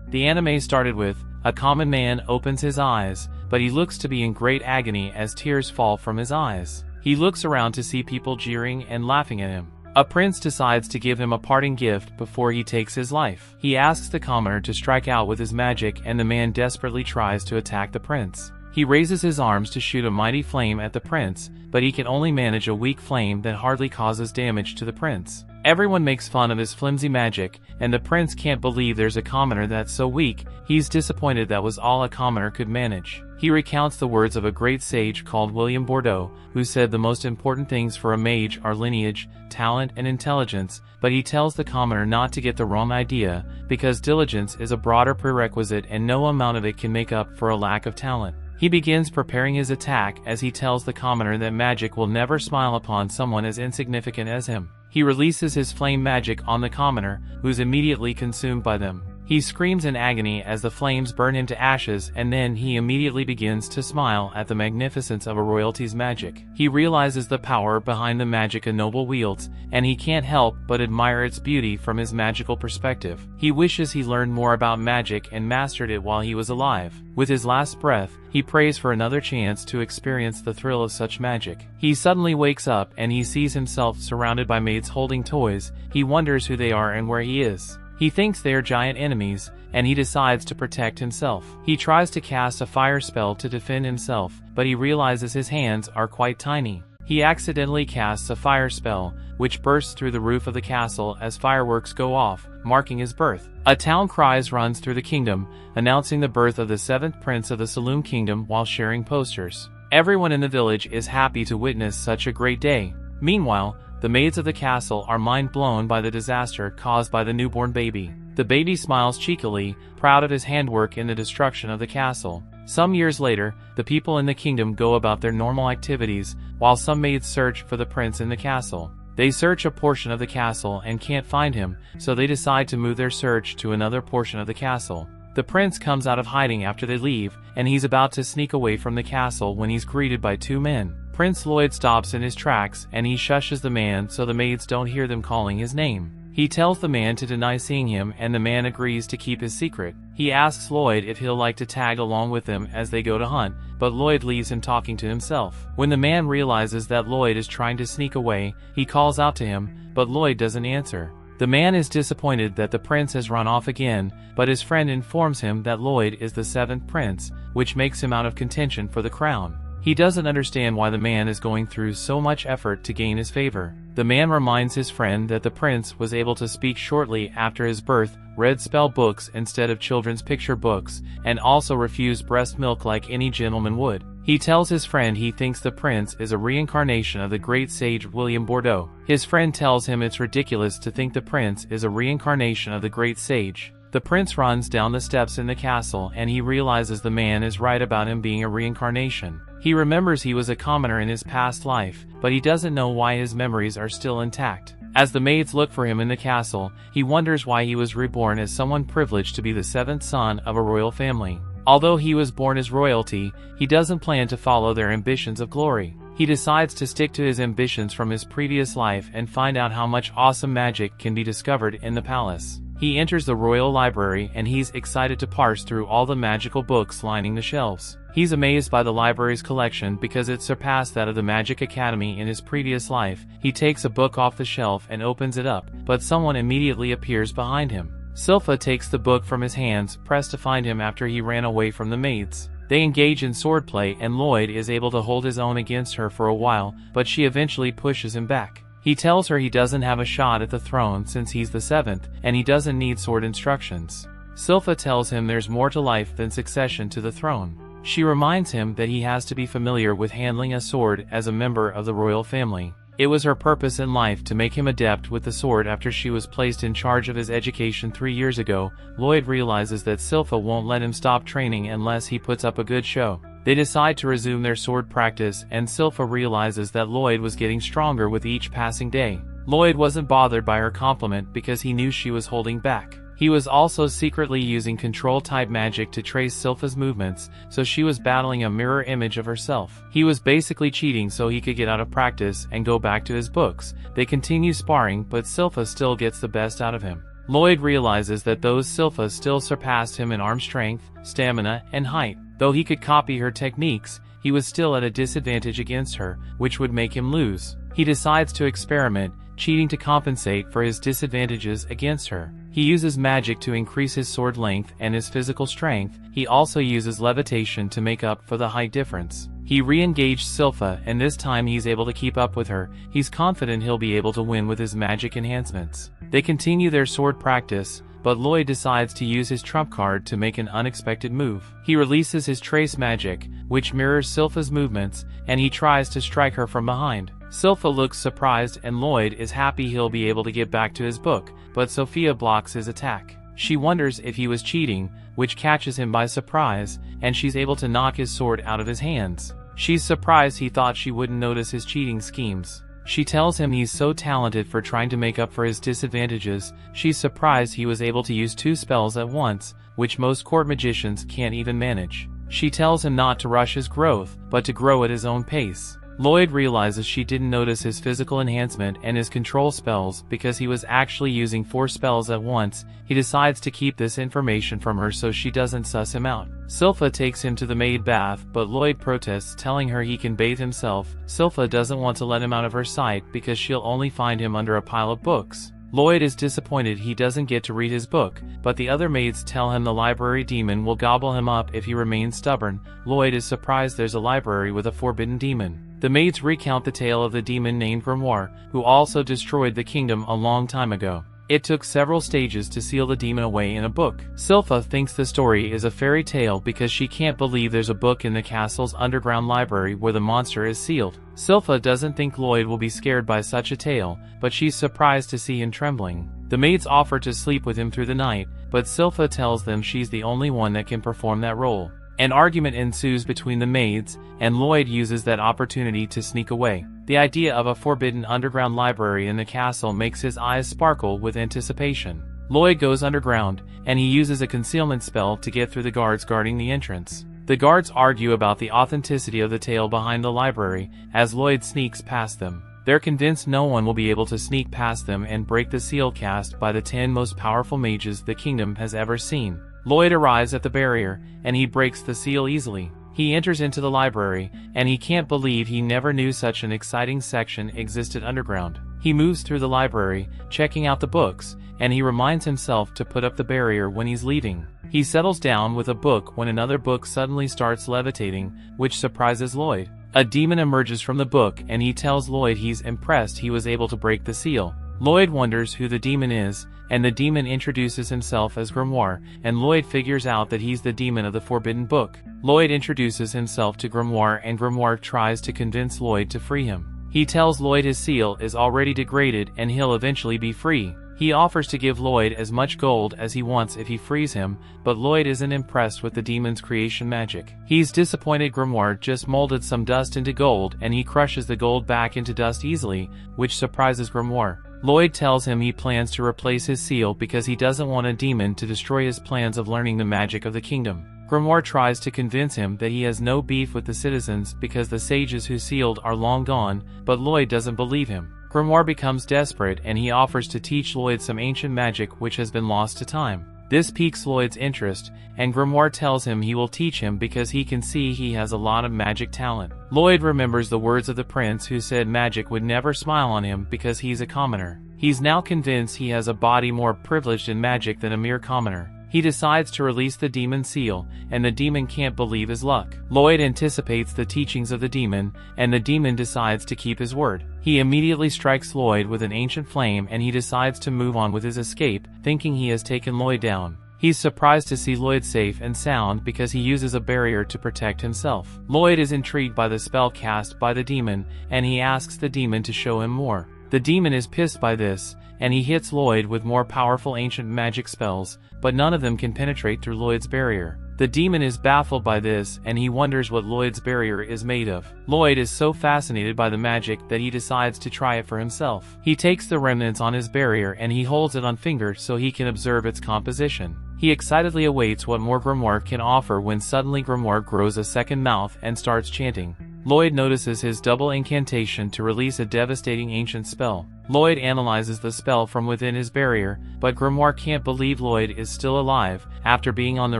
The anime started with, a common man opens his eyes, but he looks to be in great agony as tears fall from his eyes. He looks around to see people jeering and laughing at him. A prince decides to give him a parting gift before he takes his life. He asks the commoner to strike out with his magic, and the man desperately tries to attack the prince. He raises his arms to shoot a mighty flame at the prince, but he can only manage a weak flame that hardly causes damage to the prince. Everyone makes fun of his flimsy magic, and the prince can't believe there's a commoner that's so weak. He's disappointed that was all a commoner could manage. He recounts the words of a great sage called William Bordeaux, who said the most important things for a mage are lineage, talent, and intelligence, but he tells the commoner not to get the wrong idea, because diligence is a broader prerequisite and no amount of it can make up for a lack of talent. He begins preparing his attack as he tells the commoner that magic will never smile upon someone as insignificant as him. He releases his flame magic on the commoner, who's immediately consumed by them. He screams in agony as the flames burn him to ashes, and then he immediately begins to smile at the magnificence of a royalty's magic. He realizes the power behind the magic a noble wields, and he can't help but admire its beauty from his magical perspective. He wishes he learned more about magic and mastered it while he was alive. With his last breath, he prays for another chance to experience the thrill of such magic. He suddenly wakes up and he sees himself surrounded by maids holding toys. He wonders who they are and where he is. He thinks they are giant enemies, and he decides to protect himself. He tries to cast a fire spell to defend himself, but he realizes his hands are quite tiny. He accidentally casts a fire spell, which bursts through the roof of the castle as fireworks go off, marking his birth. A town cry runs through the kingdom, announcing the birth of the 7th prince of the Saloon Kingdom while sharing posters. Everyone in the village is happy to witness such a great day. Meanwhile, the maids of the castle are mind-blown by the disaster caused by the newborn baby. The baby smiles cheekily, proud of his handwork in the destruction of the castle. Some years later, the people in the kingdom go about their normal activities, while some maids search for the prince in the castle. They search a portion of the castle and can't find him, so they decide to move their search to another portion of the castle. The prince comes out of hiding after they leave, and he's about to sneak away from the castle when he's greeted by 2 men. Prince Lloyd stops in his tracks and he shushes the man so the maids don't hear them calling his name. He tells the man to deny seeing him, and the man agrees to keep his secret. He asks Lloyd if he'll like to tag along with them as they go to hunt, but Lloyd leaves him talking to himself. When the man realizes that Lloyd is trying to sneak away, he calls out to him, but Lloyd doesn't answer. The man is disappointed that the prince has run off again, but his friend informs him that Lloyd is the 7th prince, which makes him out of contention for the crown. He doesn't understand why the man is going through so much effort to gain his favor. The man reminds his friend that the prince was able to speak shortly after his birth, read spell books instead of children's picture books, and also refused breast milk like any gentleman would. He tells his friend he thinks the prince is a reincarnation of the great sage William Bordeaux. His friend tells him it's ridiculous to think the prince is a reincarnation of the great sage. The prince runs down the steps in the castle and he realizes the man is right about him being a reincarnation. He remembers he was a commoner in his past life, but he doesn't know why his memories are still intact. As the maids look for him in the castle, he wonders why he was reborn as someone privileged to be the 7th son of a royal family. Although he was born as royalty, he doesn't plan to follow their ambitions of glory. He decides to stick to his ambitions from his previous life and find out how much awesome magic can be discovered in the palace. He enters the royal library and he's excited to parse through all the magical books lining the shelves. He's amazed by the library's collection because it surpassed that of the Magic Academy in his previous life. He takes a book off the shelf and opens it up, but someone immediately appears behind him. Silpha takes the book from his hands, pressed to find him after he ran away from the maids. They engage in swordplay and Lloyd is able to hold his own against her for a while, but she eventually pushes him back. He tells her he doesn't have a shot at the throne since he's the 7th, and he doesn't need sword instructions. Silpha tells him there's more to life than succession to the throne. She reminds him that he has to be familiar with handling a sword as a member of the royal family. It was her purpose in life to make him adept with the sword after she was placed in charge of his education 3 years ago. Lloyd realizes that Silpha won't let him stop training unless he puts up a good show. They decide to resume their sword practice, and Silpha realizes that Lloyd was getting stronger with each passing day. Lloyd wasn't bothered by her compliment because he knew she was holding back. He was also secretly using control-type magic to trace Silpha's movements, so she was battling a mirror image of herself. He was basically cheating so he could get out of practice and go back to his books. They continue sparring, but Silpha still gets the best out of him. Lloyd realizes that those Silpha still surpassed him in arm strength, stamina, and height. Though he could copy her techniques, he was still at a disadvantage against her, which would make him lose. He decides to experiment, cheating to compensate for his disadvantages against her. He uses magic to increase his sword length and his physical strength. He also uses levitation to make up for the height difference. He re-engaged Silpha, and this time he's able to keep up with her. He's confident he'll be able to win with his magic enhancements. They continue their sword practice, but Lloyd decides to use his trump card to make an unexpected move. He releases his trace magic, which mirrors Silpha's movements, and he tries to strike her from behind. Silpha looks surprised and Lloyd is happy he'll be able to get back to his book, but Sophia blocks his attack. She wonders if he was cheating, which catches him by surprise, and she's able to knock his sword out of his hands. She's surprised he thought she wouldn't notice his cheating schemes. She tells him he's so talented for trying to make up for his disadvantages. She's surprised he was able to use 2 spells at once, which most court magicians can't even manage. She tells him not to rush his growth, but to grow at his own pace. Lloyd realizes she didn't notice his physical enhancement and his control spells because he was actually using 4 spells at once. He decides to keep this information from her so she doesn't suss him out. Silpha takes him to the maid bath, but Lloyd protests, telling her he can bathe himself. Silpha doesn't want to let him out of her sight because she'll only find him under a pile of books. Lloyd is disappointed he doesn't get to read his book, but the other maids tell him the library demon will gobble him up if he remains stubborn. Lloyd is surprised there's a library with a forbidden demon. The maids recount the tale of the demon named Grimoire, who also destroyed the kingdom a long time ago. It took several stages to seal the demon away in a book. Silpha thinks the story is a fairy tale because she can't believe there's a book in the castle's underground library where the monster is sealed. Silpha doesn't think Lloyd will be scared by such a tale, but she's surprised to see him trembling. The maids offer to sleep with him through the night, but Silpha tells them she's the only one that can perform that role. An argument ensues between the maids, and Lloyd uses that opportunity to sneak away. The idea of a forbidden underground library in the castle makes his eyes sparkle with anticipation. Lloyd goes underground, and he uses a concealment spell to get through the guards guarding the entrance. The guards argue about the authenticity of the tale behind the library as Lloyd sneaks past them. They're convinced no one will be able to sneak past them and break the seal cast by the 10 most powerful mages the kingdom has ever seen. Lloyd arrives at the barrier, and he breaks the seal easily. He enters into the library, and he can't believe he never knew such an exciting section existed underground. He moves through the library, checking out the books, and he reminds himself to put up the barrier when he's leaving. He settles down with a book when another book suddenly starts levitating, which surprises Lloyd. A demon emerges from the book, and he tells Lloyd he's impressed he was able to break the seal. Lloyd wonders who the demon is, and the demon introduces himself as Grimoire, and Lloyd figures out that he's the demon of the forbidden book. Lloyd introduces himself to Grimoire, and Grimoire tries to convince Lloyd to free him. He tells Lloyd his seal is already degraded and he'll eventually be free. He offers to give Lloyd as much gold as he wants if he frees him, but Lloyd isn't impressed with the demon's creation magic. He's disappointed Grimoire just molded some dust into gold, and he crushes the gold back into dust easily, which surprises Grimoire. Lloyd tells him he plans to replace his seal because he doesn't want a demon to destroy his plans of learning the magic of the kingdom. Grimoire tries to convince him that he has no beef with the citizens because the sages who sealed are long gone, but Lloyd doesn't believe him. Grimoire becomes desperate and he offers to teach Lloyd some ancient magic which has been lost to time. This piques Lloyd's interest, and Grimoire tells him he will teach him because he can see he has a lot of magic talent. Lloyd remembers the words of the prince who said magic would never smile on him because he's a commoner. He's now convinced he has a body more privileged in magic than a mere commoner. He decides to release the demon seal, and the demon can't believe his luck. Lloyd anticipates the teachings of the demon, and the demon decides to keep his word. He immediately strikes Lloyd with an ancient flame, and he decides to move on with his escape, thinking he has taken Lloyd down. He's surprised to see Lloyd safe and sound because he uses a barrier to protect himself. Lloyd is intrigued by the spell cast by the demon, and he asks the demon to show him more. The demon is pissed by this, and he hits Lloyd with more powerful ancient magic spells, but none of them can penetrate through Lloyd's barrier. The demon is baffled by this, and he wonders what Lloyd's barrier is made of. Lloyd is so fascinated by the magic that he decides to try it for himself. He takes the remnants on his barrier and he holds it on finger so he can observe its composition. He excitedly awaits what more Grimoire can offer when suddenly Grimoire grows a second mouth and starts chanting. Lloyd notices his double incantation to release a devastating ancient spell. Lloyd analyzes the spell from within his barrier, but Grimoire can't believe Lloyd is still alive after being on the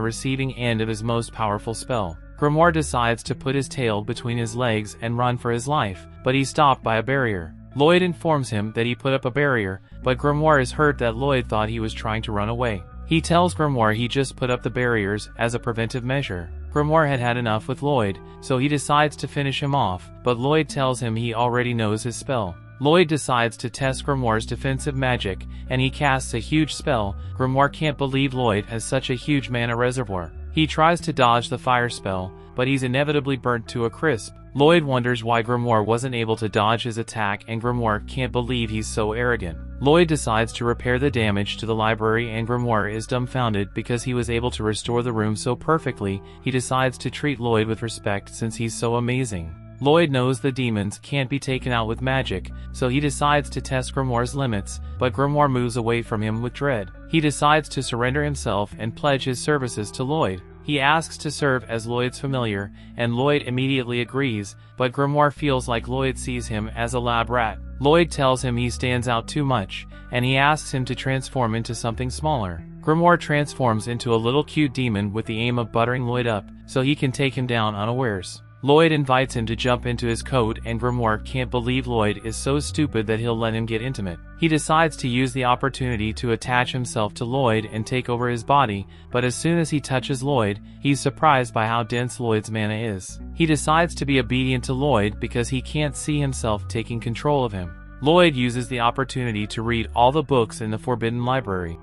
receiving end of his most powerful spell. Grimoire decides to put his tail between his legs and run for his life, but he's stopped by a barrier. Lloyd informs him that he put up a barrier, but Grimoire is hurt that Lloyd thought he was trying to run away. He tells Grimoire he just put up the barriers as a preventive measure. Grimoire had had enough with Lloyd, so he decides to finish him off, but Lloyd tells him he already knows his spell. Lloyd decides to test Grimoire's defensive magic, and he casts a huge spell. Grimoire can't believe Lloyd has such a huge mana reservoir. He tries to dodge the fire spell, but he's inevitably burnt to a crisp. Lloyd wonders why Grimoire wasn't able to dodge his attack, and Grimoire can't believe he's so arrogant. Lloyd decides to repair the damage to the library, and Grimoire is dumbfounded because he was able to restore the room so perfectly. He decides to treat Lloyd with respect since he's so amazing. Lloyd knows the demons can't be taken out with magic, so he decides to test Grimoire's limits, but Grimoire moves away from him with dread. He decides to surrender himself and pledge his services to Lloyd. He asks to serve as Lloyd's familiar, and Lloyd immediately agrees, but Grimoire feels like Lloyd sees him as a lab rat. Lloyd tells him he stands out too much, and he asks him to transform into something smaller. Grimoire transforms into a little cute demon with the aim of buttering Lloyd up, so he can take him down unawares. Lloyd invites him to jump into his coat, and Grimoire can't believe Lloyd is so stupid that he'll let him get intimate. He decides to use the opportunity to attach himself to Lloyd and take over his body, but as soon as he touches Lloyd, he's surprised by how dense Lloyd's mana is. He decides to be obedient to Lloyd because he can't see himself taking control of him. Lloyd uses the opportunity to read all the books in the Forbidden Library.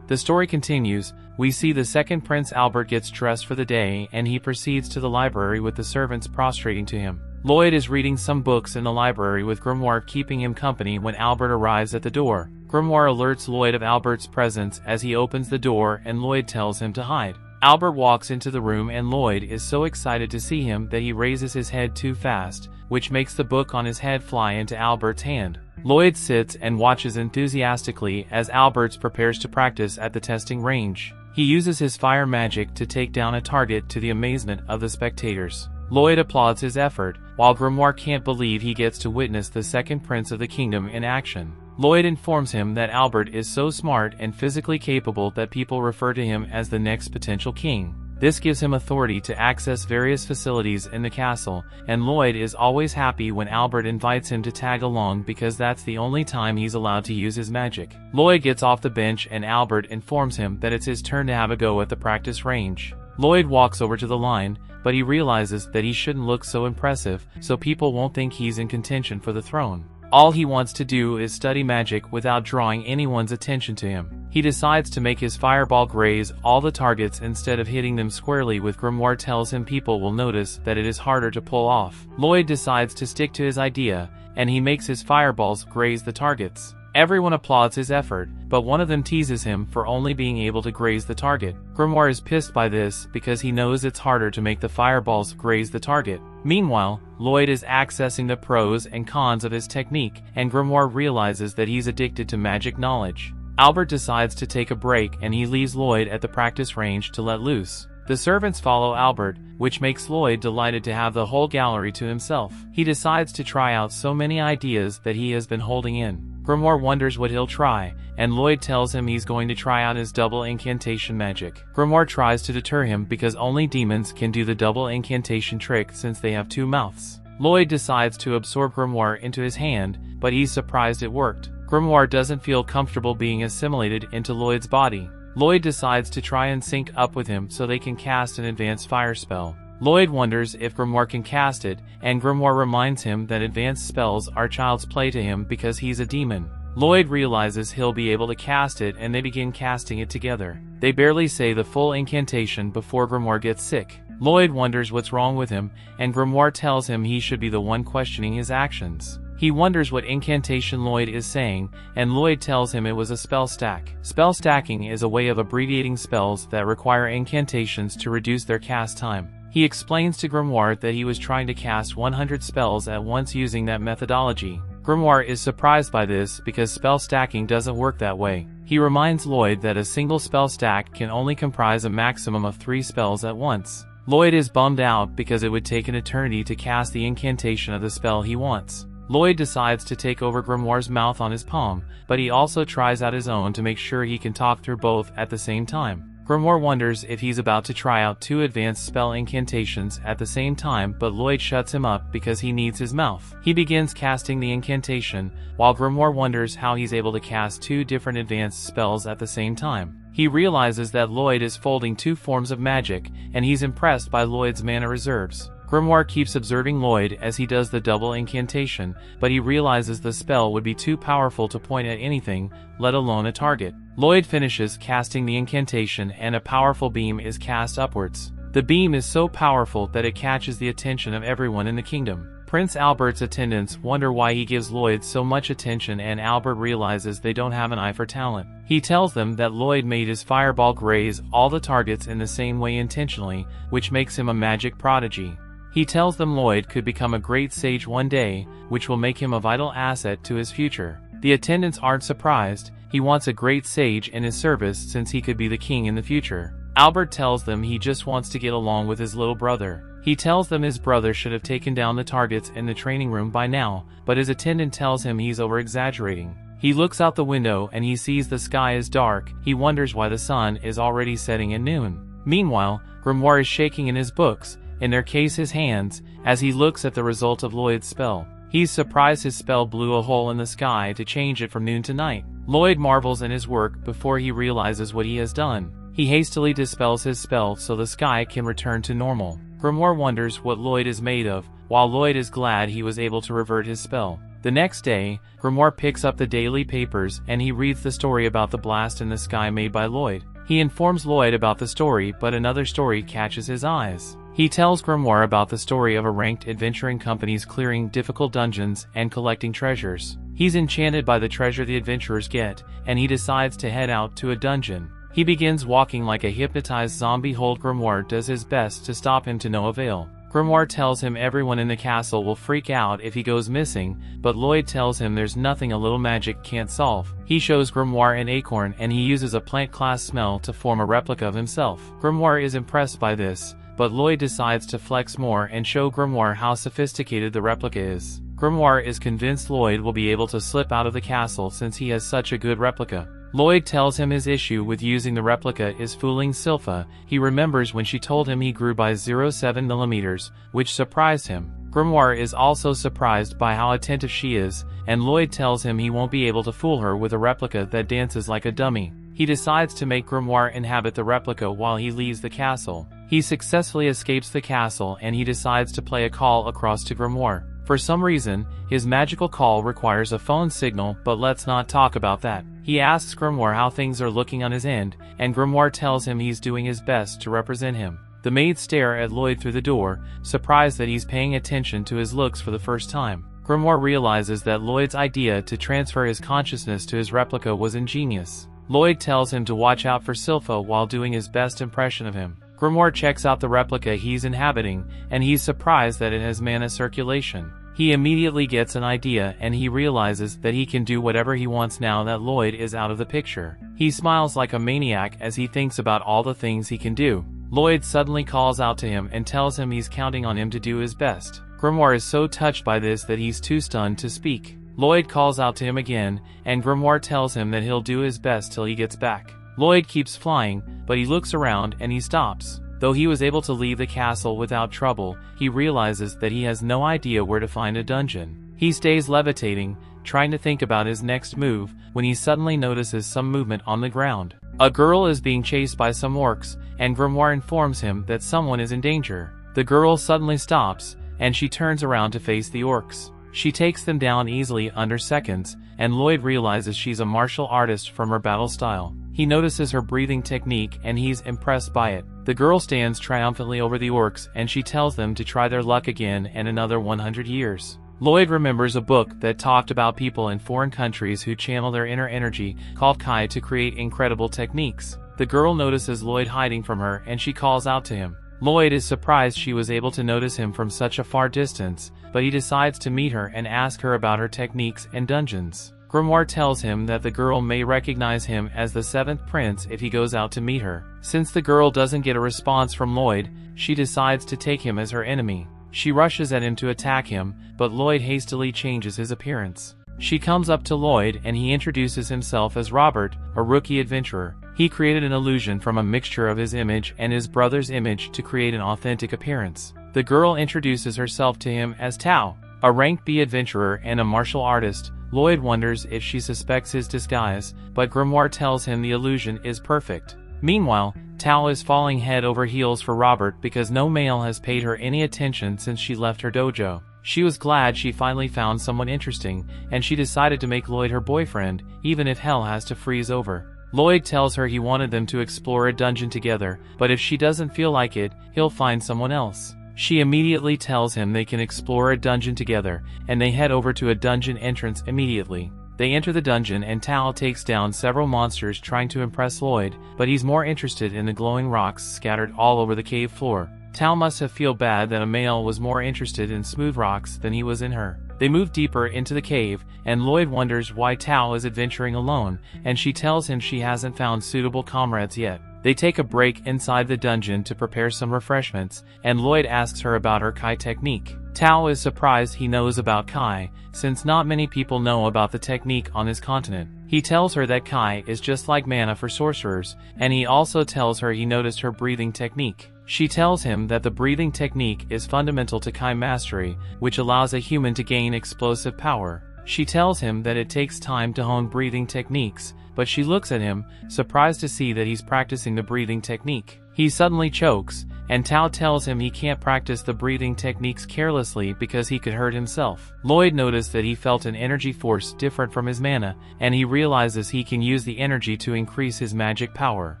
The story continues. We see the second Prince Albert gets dressed for the day, and he proceeds to the library with the servants prostrating to him. Lloyd is reading some books in the library with Grimoire keeping him company when Albert arrives at the door. Grimoire alerts Lloyd of Albert's presence as he opens the door, and Lloyd tells him to hide. Albert walks into the room, and Lloyd is so excited to see him that he raises his head too fast, which makes the book on his head fly into Albert's hand. Lloyd sits and watches enthusiastically as Albert prepares to practice at the testing range. He uses his fire magic to take down a target to the amazement of the spectators. Lloyd applauds his effort, while Grimoire can't believe he gets to witness the second prince of the kingdom in action. Lloyd informs him that Albert is so smart and physically capable that people refer to him as the next potential king. This gives him authority to access various facilities in the castle, and Lloyd is always happy when Albert invites him to tag along because that's the only time he's allowed to use his magic. Lloyd gets off the bench, and Albert informs him that it's his turn to have a go at the practice range. Lloyd walks over to the line, but he realizes that he shouldn't look so impressive, so people won't think he's in contention for the throne. All he wants to do is study magic without drawing anyone's attention to him. He decides to make his fireball graze all the targets instead of hitting them squarely, with Grimoire tells him people will notice that it is harder to pull off. Lloyd decides to stick to his idea, and he makes his fireballs graze the targets. Everyone applauds his effort, but one of them teases him for only being able to graze the target. Grimoire is pissed by this because he knows it's harder to make the fireballs graze the target. Meanwhile, Lloyd is accessing the pros and cons of his technique, and Grimoire realizes that he's addicted to magic knowledge. Albert decides to take a break, and he leaves Lloyd at the practice range to let loose. The servants follow Albert, which makes Lloyd delighted to have the whole gallery to himself. He decides to try out so many ideas that he has been holding in. Grimoire wonders what he'll try, and Lloyd tells him he's going to try out his double incantation magic. Grimoire tries to deter him because only demons can do the double incantation trick since they have two mouths. Lloyd decides to absorb Grimoire into his hand, but he's surprised it worked. Grimoire doesn't feel comfortable being assimilated into Lloyd's body. Lloyd decides to try and sync up with him so they can cast an advanced fire spell. Lloyd wonders if Grimoire can cast it, and Grimoire reminds him that advanced spells are child's play to him because he's a demon. Lloyd realizes he'll be able to cast it, and they begin casting it together. They barely say the full incantation before Grimoire gets sick. Lloyd wonders what's wrong with him, and Grimoire tells him he should be the one questioning his actions. He wonders what incantation Lloyd is saying, and Lloyd tells him it was a spell stack. Spell stacking is a way of abbreviating spells that require incantations to reduce their cast time. He explains to Grimoire that he was trying to cast 100 spells at once using that methodology. Grimoire is surprised by this because spell stacking doesn't work that way. He reminds Lloyd that a single spell stack can only comprise a maximum of 3 spells at once. Lloyd is bummed out because it would take an eternity to cast the incantation of the spell he wants. Lloyd decides to take over Grimoire's mouth on his palm, but he also tries out his own to make sure he can talk through both at the same time. Grimoire wonders if he's about to try out 2 advanced spell incantations at the same time, but Lloyd shuts him up because he needs his mouth. He begins casting the incantation, while Grimoire wonders how he's able to cast 2 different advanced spells at the same time. He realizes that Lloyd is folding 2 forms of magic, and he's impressed by Lloyd's mana reserves. Grimoire keeps observing Lloyd as he does the double incantation, but he realizes the spell would be too powerful to point at anything, let alone a target. Lloyd finishes casting the incantation and a powerful beam is cast upwards. The beam is so powerful that it catches the attention of everyone in the kingdom. Prince Albert's attendants wonder why he gives Lloyd so much attention, and Albert realizes they don't have an eye for talent. He tells them that Lloyd made his fireball graze all the targets in the same way intentionally, which makes him a magic prodigy. He tells them Lloyd could become a great sage one day, which will make him a vital asset to his future. The attendants aren't surprised. He wants a great sage in his service since he could be the king in the future. Albert tells them he just wants to get along with his little brother. He tells them his brother should have taken down the targets in the training room by now, but his attendant tells him he's over-exaggerating. He looks out the window and he sees the sky is dark. He wonders why the sun is already setting at noon. Meanwhile, Grimoire is shaking in his books, in their case his hands, as he looks at the result of Lloyd's spell. He's surprised his spell blew a hole in the sky to change it from noon to night. Lloyd marvels in his work before he realizes what he has done. He hastily dispels his spell so the sky can return to normal. Grimoire wonders what Lloyd is made of, while Lloyd is glad he was able to revert his spell. The next day, Grimoire picks up the daily papers and he reads the story about the blast in the sky made by Lloyd. He informs Lloyd about the story, but another story catches his eyes. He tells Grimoire about the story of a ranked adventuring companies clearing difficult dungeons and collecting treasures. He's enchanted by the treasure the adventurers get, and he decides to head out to a dungeon. He begins walking like a hypnotized zombie. Grimoire does his best to stop him to no avail. Grimoire tells him everyone in the castle will freak out if he goes missing, but Lloyd tells him there's nothing a little magic can't solve. He shows Grimoire an acorn and he uses a plant class smell to form a replica of himself. Grimoire is impressed by this, but Lloyd decides to flex more and show Grimoire how sophisticated the replica is. Grimoire is convinced Lloyd will be able to slip out of the castle since he has such a good replica. Lloyd tells him his issue with using the replica is fooling Sylpha. He remembers when she told him he grew by 0.7 millimeters, which surprised him. Grimoire is also surprised by how attentive she is, and Lloyd tells him he won't be able to fool her with a replica that dances like a dummy. He decides to make Grimoire inhabit the replica while he leaves the castle. He successfully escapes the castle and he decides to play a call across to Grimoire. For some reason, his magical call requires a phone signal, but let's not talk about that. He asks Grimoire how things are looking on his end, and Grimoire tells him he's doing his best to represent him. The maids stare at Lloyd through the door, surprised that he's paying attention to his looks for the first time. Grimoire realizes that Lloyd's idea to transfer his consciousness to his replica was ingenious. Lloyd tells him to watch out for Sylpha while doing his best impression of him. Grimoire checks out the replica he's inhabiting, and he's surprised that it has mana circulation. He immediately gets an idea and he realizes that he can do whatever he wants now that Lloyd is out of the picture. He smiles like a maniac as he thinks about all the things he can do. Lloyd suddenly calls out to him and tells him he's counting on him to do his best. Grimoire is so touched by this that he's too stunned to speak. Lloyd calls out to him again, and Grimoire tells him that he'll do his best till he gets back. Lloyd keeps flying, but he looks around and he stops. Though he was able to leave the castle without trouble, he realizes that he has no idea where to find a dungeon. He stays levitating, trying to think about his next move, when he suddenly notices some movement on the ground. A girl is being chased by some orcs, and Grimoire informs him that someone is in danger. The girl suddenly stops, and she turns around to face the orcs. She takes them down easily under seconds, and Lloyd realizes she's a martial artist from her battle style. He notices her breathing technique and he's impressed by it. The girl stands triumphantly over the orcs and she tells them to try their luck again in another 100 years. Lloyd remembers a book that talked about people in foreign countries who channel their inner energy, called Kai, to create incredible techniques. The girl notices Lloyd hiding from her and she calls out to him. Lloyd is surprised she was able to notice him from such a far distance, but he decides to meet her and ask her about her techniques and dungeons. Grimoire tells him that the girl may recognize him as the seventh prince if he goes out to meet her. Since the girl doesn't get a response from Lloyd, she decides to take him as her enemy. She rushes at him to attack him, but Lloyd hastily changes his appearance. She comes up to Lloyd and he introduces himself as Robert, a rookie adventurer. He created an illusion from a mixture of his image and his brother's image to create an authentic appearance. The girl introduces herself to him as Tao, a rank B adventurer and a martial artist. Lloyd wonders if she suspects his disguise, but Grimoire tells him the illusion is perfect. Meanwhile, Tao is falling head over heels for Robert because no male has paid her any attention since she left her dojo. She was glad she finally found someone interesting, and she decided to make Lloyd her boyfriend, even if hell has to freeze over. Lloyd tells her he wanted them to explore a dungeon together, but if she doesn't feel like it, he'll find someone else. She immediately tells him they can explore a dungeon together, and they head over to a dungeon entrance immediately. They enter the dungeon and Tao takes down several monsters trying to impress Lloyd, but he's more interested in the glowing rocks scattered all over the cave floor. Tao must have felt bad that a male was more interested in smooth rocks than he was in her. They move deeper into the cave, and Lloyd wonders why Tao is adventuring alone, and she tells him she hasn't found suitable comrades yet. They take a break inside the dungeon to prepare some refreshments, and Lloyd asks her about her Kai technique. Tao is surprised he knows about Kai, since not many people know about the technique on his continent. He tells her that Kai is just like mana for sorcerers, and he also tells her he noticed her breathing technique. She tells him that the breathing technique is fundamental to Kai mastery, which allows a human to gain explosive power. She tells him that it takes time to hone breathing techniques, but she looks at him, surprised to see that he's practicing the breathing technique. He suddenly chokes, and Tao tells him he can't practice the breathing techniques carelessly because he could hurt himself. Lloyd noticed that he felt an energy force different from his mana, and he realizes he can use the energy to increase his magic power.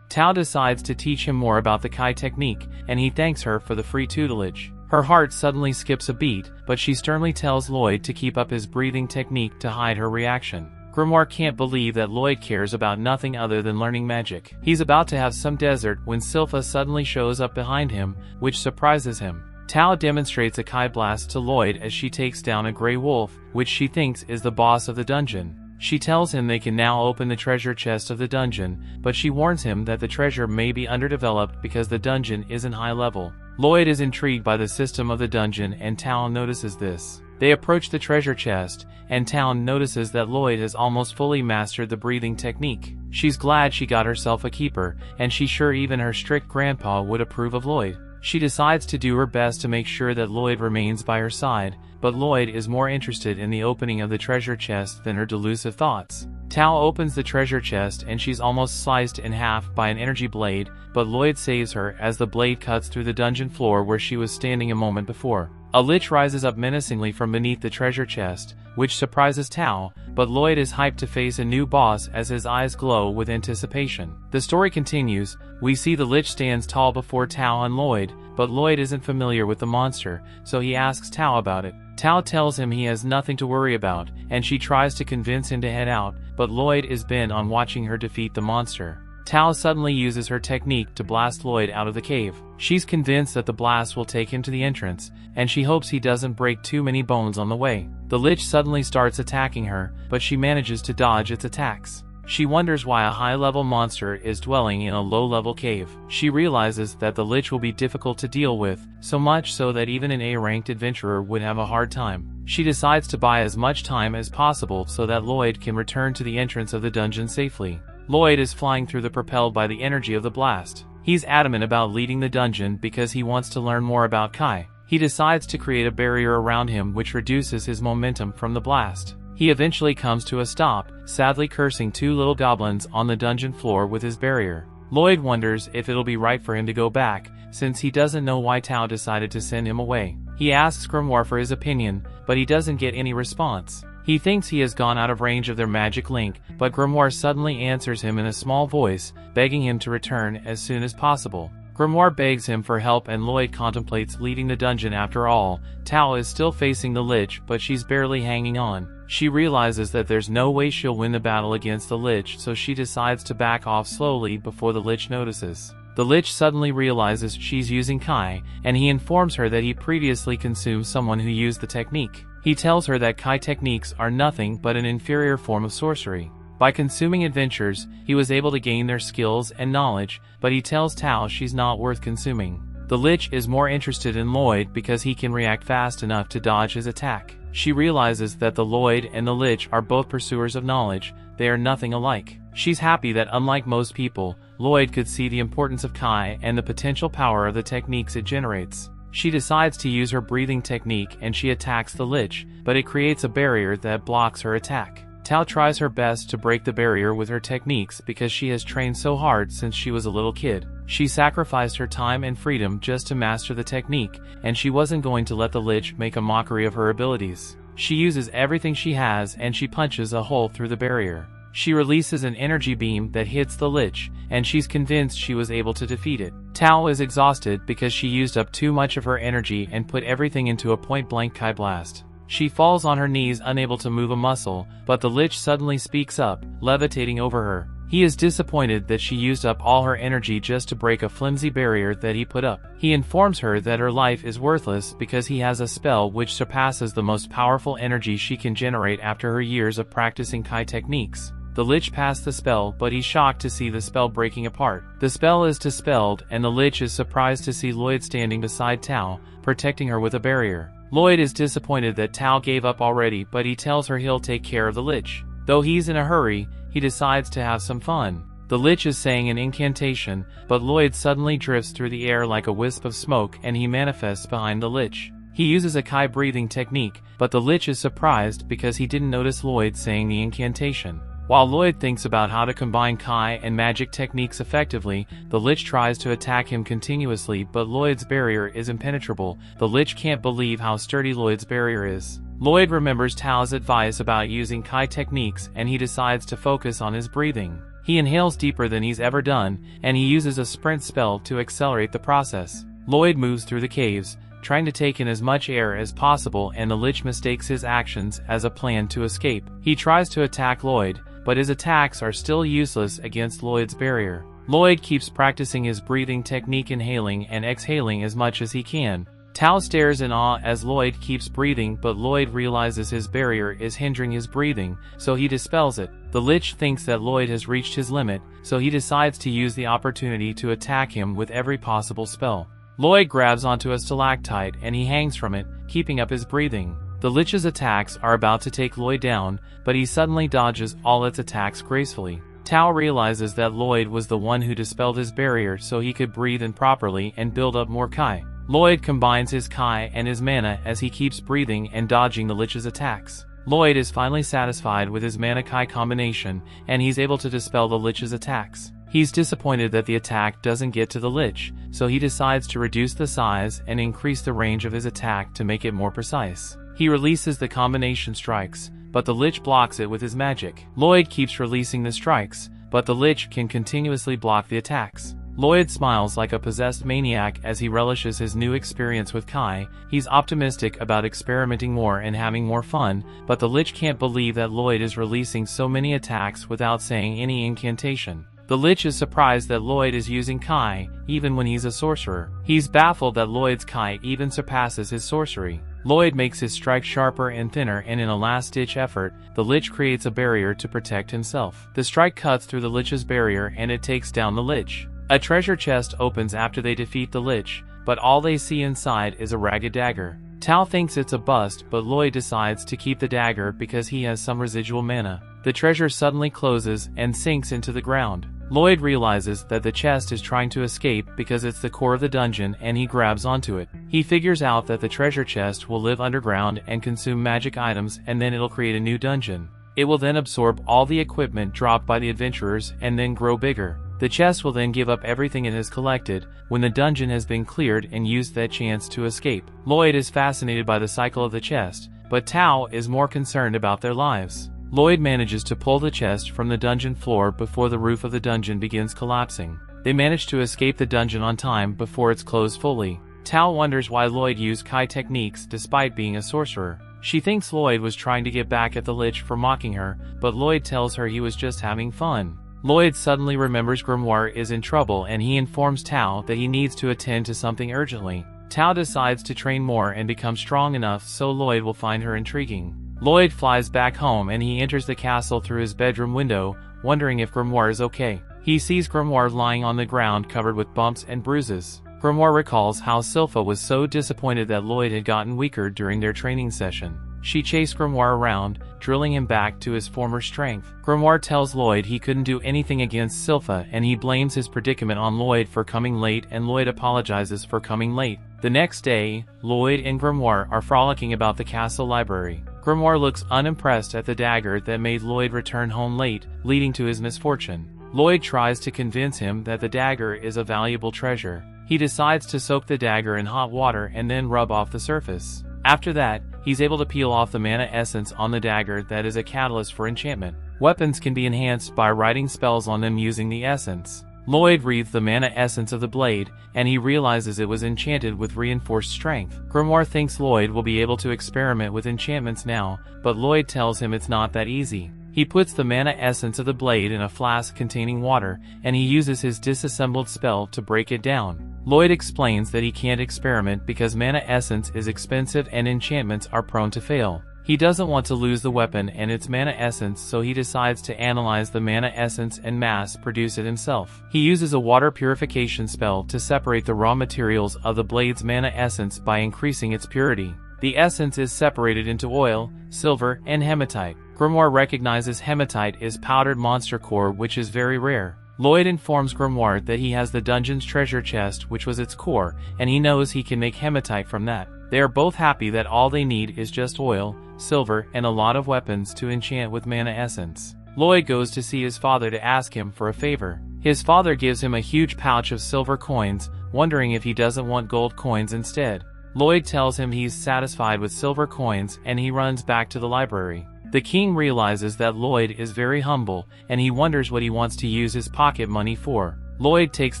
Tao decides to teach him more about the Kai technique, and he thanks her for the free tutelage. Her heart suddenly skips a beat, but she sternly tells Lloyd to keep up his breathing technique to hide her reaction. Grimoire can't believe that Lloyd cares about nothing other than learning magic. He's about to have some dessert when Silpha suddenly shows up behind him, which surprises him. Tao demonstrates a Kai blast to Lloyd as she takes down a gray wolf, which she thinks is the boss of the dungeon. She tells him they can now open the treasure chest of the dungeon, but she warns him that the treasure may be underdeveloped because the dungeon isn't high level. Lloyd is intrigued by the system of the dungeon and Tao notices this. They approach the treasure chest, and Tao notices that Lloyd has almost fully mastered the breathing technique. She's glad she got herself a keeper, and she's sure even her strict grandpa would approve of Lloyd. She decides to do her best to make sure that Lloyd remains by her side, but Lloyd is more interested in the opening of the treasure chest than her delusive thoughts. Tao opens the treasure chest and she's almost sliced in half by an energy blade, but Lloyd saves her as the blade cuts through the dungeon floor where she was standing a moment before. A lich rises up menacingly from beneath the treasure chest, which surprises Tao, but Lloyd is hyped to face a new boss as his eyes glow with anticipation. The story continues. We see the lich stands tall before Tao and Lloyd, but Lloyd isn't familiar with the monster, so he asks Tao about it. Tao tells him he has nothing to worry about, and she tries to convince him to head out, but Lloyd is bent on watching her defeat the monster. Tao suddenly uses her technique to blast Lloyd out of the cave. She's convinced that the blast will take him to the entrance, and she hopes he doesn't break too many bones on the way. The lich suddenly starts attacking her, but she manages to dodge its attacks. She wonders why a high-level monster is dwelling in a low-level cave. She realizes that the lich will be difficult to deal with, so much so that even an A-ranked adventurer would have a hard time. She decides to buy as much time as possible so that Lloyd can return to the entrance of the dungeon safely. Lloyd is flying through the propelled by the energy of the blast. He's adamant about leading the dungeon because he wants to learn more about Kai. He decides to create a barrier around him which reduces his momentum from the blast. He eventually comes to a stop, sadly cursing two little goblins on the dungeon floor with his barrier. Lloyd wonders if it'll be right for him to go back, since he doesn't know why Tao decided to send him away. He asks Grimoire for his opinion, but he doesn't get any response. He thinks he has gone out of range of their magic link, but Grimoire suddenly answers him in a small voice, begging him to return as soon as possible. Grimoire begs him for help and Lloyd contemplates leaving the dungeon after all. Tao is still facing the lich, but she's barely hanging on. She realizes that there's no way she'll win the battle against the lich, so she decides to back off slowly before the lich notices. The lich suddenly realizes she's using Kai, and he informs her that he previously consumed someone who used the technique. He tells her that Kai techniques are nothing but an inferior form of sorcery. By consuming adventures, he was able to gain their skills and knowledge, but he tells Tao she's not worth consuming. The Lich is more interested in Lloyd because he can react fast enough to dodge his attack. She realizes that the Lloyd and the Lich are both pursuers of knowledge, they are nothing alike. She's happy that unlike most people, Lloyd could see the importance of Kai and the potential power of the techniques it generates. She decides to use her breathing technique and she attacks the Lich, but it creates a barrier that blocks her attack. Tao tries her best to break the barrier with her techniques because she has trained so hard since she was a little kid. She sacrificed her time and freedom just to master the technique, and she wasn't going to let the Lich make a mockery of her abilities. She uses everything she has and she punches a hole through the barrier. She releases an energy beam that hits the Lich, and she's convinced she was able to defeat it. Tao is exhausted because she used up too much of her energy and put everything into a point-blank Kai blast. She falls on her knees unable to move a muscle, but the Lich suddenly speaks up, levitating over her. He is disappointed that she used up all her energy just to break a flimsy barrier that he put up. He informs her that her life is worthless because he has a spell which surpasses the most powerful energy she can generate after her years of practicing Kai techniques. The Lich passed the spell, but he's shocked to see the spell breaking apart. The spell is dispelled, and the Lich is surprised to see Lloyd standing beside Tao, protecting her with a barrier. Lloyd is disappointed that Tao gave up already, but he tells her he'll take care of the Lich. Though he's in a hurry, he decides to have some fun. The Lich is saying an incantation, but Lloyd suddenly drifts through the air like a wisp of smoke and he manifests behind the Lich. He uses a Kai breathing technique, but the Lich is surprised because he didn't notice Lloyd saying the incantation. While Lloyd thinks about how to combine Kai and magic techniques effectively, the Lich tries to attack him continuously, but Lloyd's barrier is impenetrable. The Lich can't believe how sturdy Lloyd's barrier is. Lloyd remembers Tao's advice about using Kai techniques and he decides to focus on his breathing. He inhales deeper than he's ever done, and he uses a sprint spell to accelerate the process. Lloyd moves through the caves, trying to take in as much air as possible, and the Lich mistakes his actions as a plan to escape. He tries to attack Lloyd, but his attacks are still useless against Lloyd's barrier. Lloyd keeps practicing his breathing technique, inhaling and exhaling as much as he can. Tao stares in awe as Lloyd keeps breathing, but Lloyd realizes his barrier is hindering his breathing, so he dispels it. The Lich thinks that Lloyd has reached his limit, so he decides to use the opportunity to attack him with every possible spell. Lloyd grabs onto a stalactite and he hangs from it, keeping up his breathing. The Lich's attacks are about to take Lloyd down, but he suddenly dodges all its attacks gracefully. Tao realizes that Lloyd was the one who dispelled his barrier so he could breathe in properly and build up more Kai. Lloyd combines his Kai and his mana as he keeps breathing and dodging the Lich's attacks. Lloyd is finally satisfied with his mana Kai combination, and he's able to dispel the Lich's attacks. He's disappointed that the attack doesn't get to the Lich, so he decides to reduce the size and increase the range of his attack to make it more precise. He releases the combination strikes, but the Lich blocks it with his magic. Lloyd keeps releasing the strikes, but the Lich can continuously block the attacks. Lloyd smiles like a possessed maniac as he relishes his new experience with Kai. He's optimistic about experimenting more and having more fun, but the Lich can't believe that Lloyd is releasing so many attacks without saying any incantation. The Lich is surprised that Lloyd is using Kai, even when he's a sorcerer. He's baffled that Lloyd's Kai even surpasses his sorcery. Lloyd makes his strike sharper and thinner, and in a last-ditch effort, the Lich creates a barrier to protect himself. The strike cuts through the Lich's barrier and it takes down the Lich. A treasure chest opens after they defeat the Lich, but all they see inside is a ragged dagger. Tao thinks it's a bust, but Lloyd decides to keep the dagger because he has some residual mana. The treasure suddenly closes and sinks into the ground. Lloyd realizes that the chest is trying to escape because it's the core of the dungeon, and he grabs onto it. He figures out that the treasure chest will live underground and consume magic items, and then it'll create a new dungeon. It will then absorb all the equipment dropped by the adventurers and then grow bigger. The chest will then give up everything it has collected when the dungeon has been cleared and use that chance to escape. Lloyd is fascinated by the cycle of the chest, but Tao is more concerned about their lives. Lloyd manages to pull the chest from the dungeon floor before the roof of the dungeon begins collapsing. They manage to escape the dungeon on time before it's closed fully. Tao wonders why Lloyd used Kai techniques despite being a sorcerer. She thinks Lloyd was trying to get back at the Lich for mocking her, but Lloyd tells her he was just having fun. Lloyd suddenly remembers Grimoire is in trouble and he informs Tao that he needs to attend to something urgently. Tao decides to train more and become strong enough so Lloyd will find her intriguing. Lloyd flies back home and he enters the castle through his bedroom window, wondering if Grimoire is okay. He sees Grimoire lying on the ground covered with bumps and bruises. Grimoire recalls how Sylpha was so disappointed that Lloyd had gotten weaker during their training session. She chased Grimoire around, drilling him back to his former strength. Grimoire tells Lloyd he couldn't do anything against Sylpha and he blames his predicament on Lloyd for coming late, and Lloyd apologizes for coming late. The next day, Lloyd and Grimoire are frolicking about the castle library. Grimoire looks unimpressed at the dagger that made Lloyd return home late, leading to his misfortune. Lloyd tries to convince him that the dagger is a valuable treasure. He decides to soak the dagger in hot water and then rub off the surface. After that, he's able to peel off the mana essence on the dagger that is a catalyst for enchantment. Weapons can be enhanced by writing spells on them using the essence. Lloyd reads the mana essence of the blade, and he realizes it was enchanted with reinforced strength. Grimoire thinks Lloyd will be able to experiment with enchantments now, but Lloyd tells him it's not that easy. He puts the mana essence of the blade in a flask containing water, and he uses his disassembled spell to break it down. Lloyd explains that he can't experiment because mana essence is expensive and enchantments are prone to fail. He doesn't want to lose the weapon and its mana essence, so he decides to analyze the mana essence and mass produce it himself. He uses a water purification spell to separate the raw materials of the blade's mana essence by increasing its purity. The essence is separated into oil, silver, and hematite. Grimoire recognizes hematite is powdered monster core, which is very rare. Lloyd informs Grimoire that he has the dungeon's treasure chest, which was its core, and he knows he can make hematite from that. They are both happy that all they need is just oil, silver, and a lot of weapons to enchant with mana essence. Lloyd goes to see his father to ask him for a favor. His father gives him a huge pouch of silver coins, wondering if he doesn't want gold coins instead. Lloyd tells him he's satisfied with silver coins and he runs back to the library. The king realizes that Lloyd is very humble and he wonders what he wants to use his pocket money for. Lloyd takes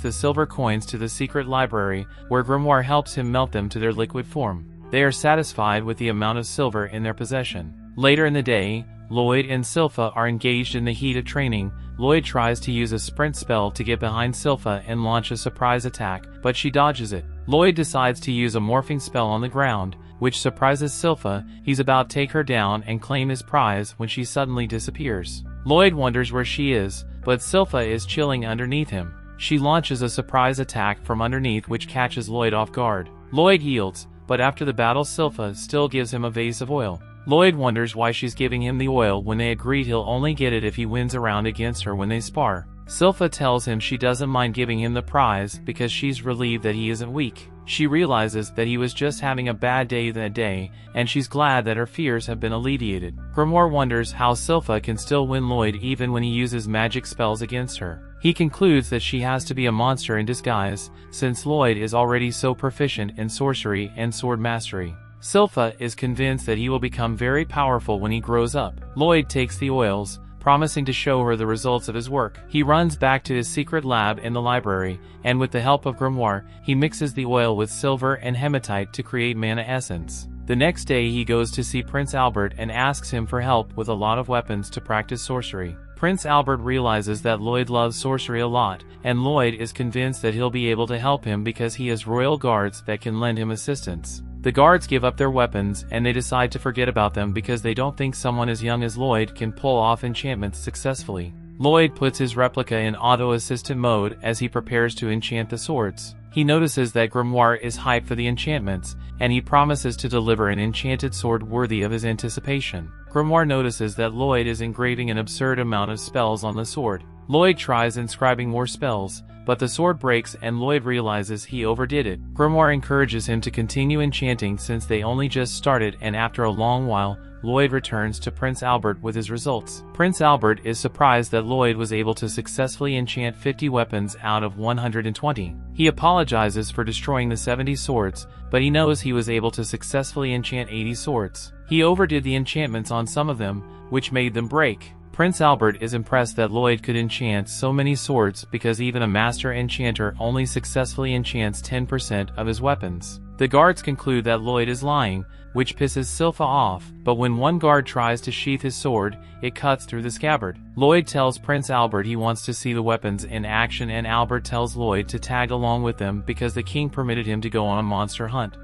the silver coins to the secret library where Grimoire helps him melt them to their liquid form. They are satisfied with the amount of silver in their possession. Later in the day, Lloyd and Sylpha are engaged in the heat of training. Lloyd tries to use a sprint spell to get behind Sylpha and launch a surprise attack, but she dodges it. Lloyd decides to use a morphing spell on the ground, which surprises Sylpha. He's about to take her down and claim his prize when she suddenly disappears. Lloyd wonders where she is, but Sylpha is chilling underneath him. She launches a surprise attack from underneath which catches Lloyd off guard. Lloyd yields, but after the battle Sylpha still gives him a vase of oil. Lloyd wonders why she's giving him the oil when they agreed he'll only get it if he wins a round against her when they spar. Sylpha tells him she doesn't mind giving him the prize because she's relieved that he isn't weak. She realizes that he was just having a bad day that day, and she's glad that her fears have been alleviated. Grimoire wonders how Sylpha can still win Lloyd even when he uses magic spells against her. He concludes that she has to be a monster in disguise, since Lloyd is already so proficient in sorcery and sword mastery. Sylpha is convinced that he will become very powerful when he grows up. Lloyd takes the oils, promising to show her the results of his work. He runs back to his secret lab in the library, and with the help of Grimoire, he mixes the oil with silver and hematite to create mana essence. The next day he goes to see Prince Albert and asks him for help with a lot of weapons to practice sorcery. Prince Albert realizes that Lloyd loves sorcery a lot, and Lloyd is convinced that he'll be able to help him because he has royal guards that can lend him assistance. The guards give up their weapons and they decide to forget about them because they don't think someone as young as Lloyd can pull off enchantments successfully. Lloyd puts his replica in auto-assistant mode as he prepares to enchant the swords. He notices that Grimoire is hyped for the enchantments, and he promises to deliver an enchanted sword worthy of his anticipation. Grimoire notices that Lloyd is engraving an absurd amount of spells on the sword. Lloyd tries inscribing more spells, but the sword breaks and Lloyd realizes he overdid it. Grimoire encourages him to continue enchanting since they only just started, and after a long while, Lloyd returns to Prince Albert with his results. Prince Albert is surprised that Lloyd was able to successfully enchant 50 weapons out of 120. He apologizes for destroying the 70 swords, but he knows he was able to successfully enchant 80 swords. He overdid the enchantments on some of them, which made them break. Prince Albert is impressed that Lloyd could enchant so many swords because even a master enchanter only successfully enchants 10% of his weapons. The guards conclude that Lloyd is lying, which pisses Silpha off, but when one guard tries to sheath his sword, it cuts through the scabbard. Lloyd tells Prince Albert he wants to see the weapons in action, and Albert tells Lloyd to tag along with them because the king permitted him to go on a monster hunt.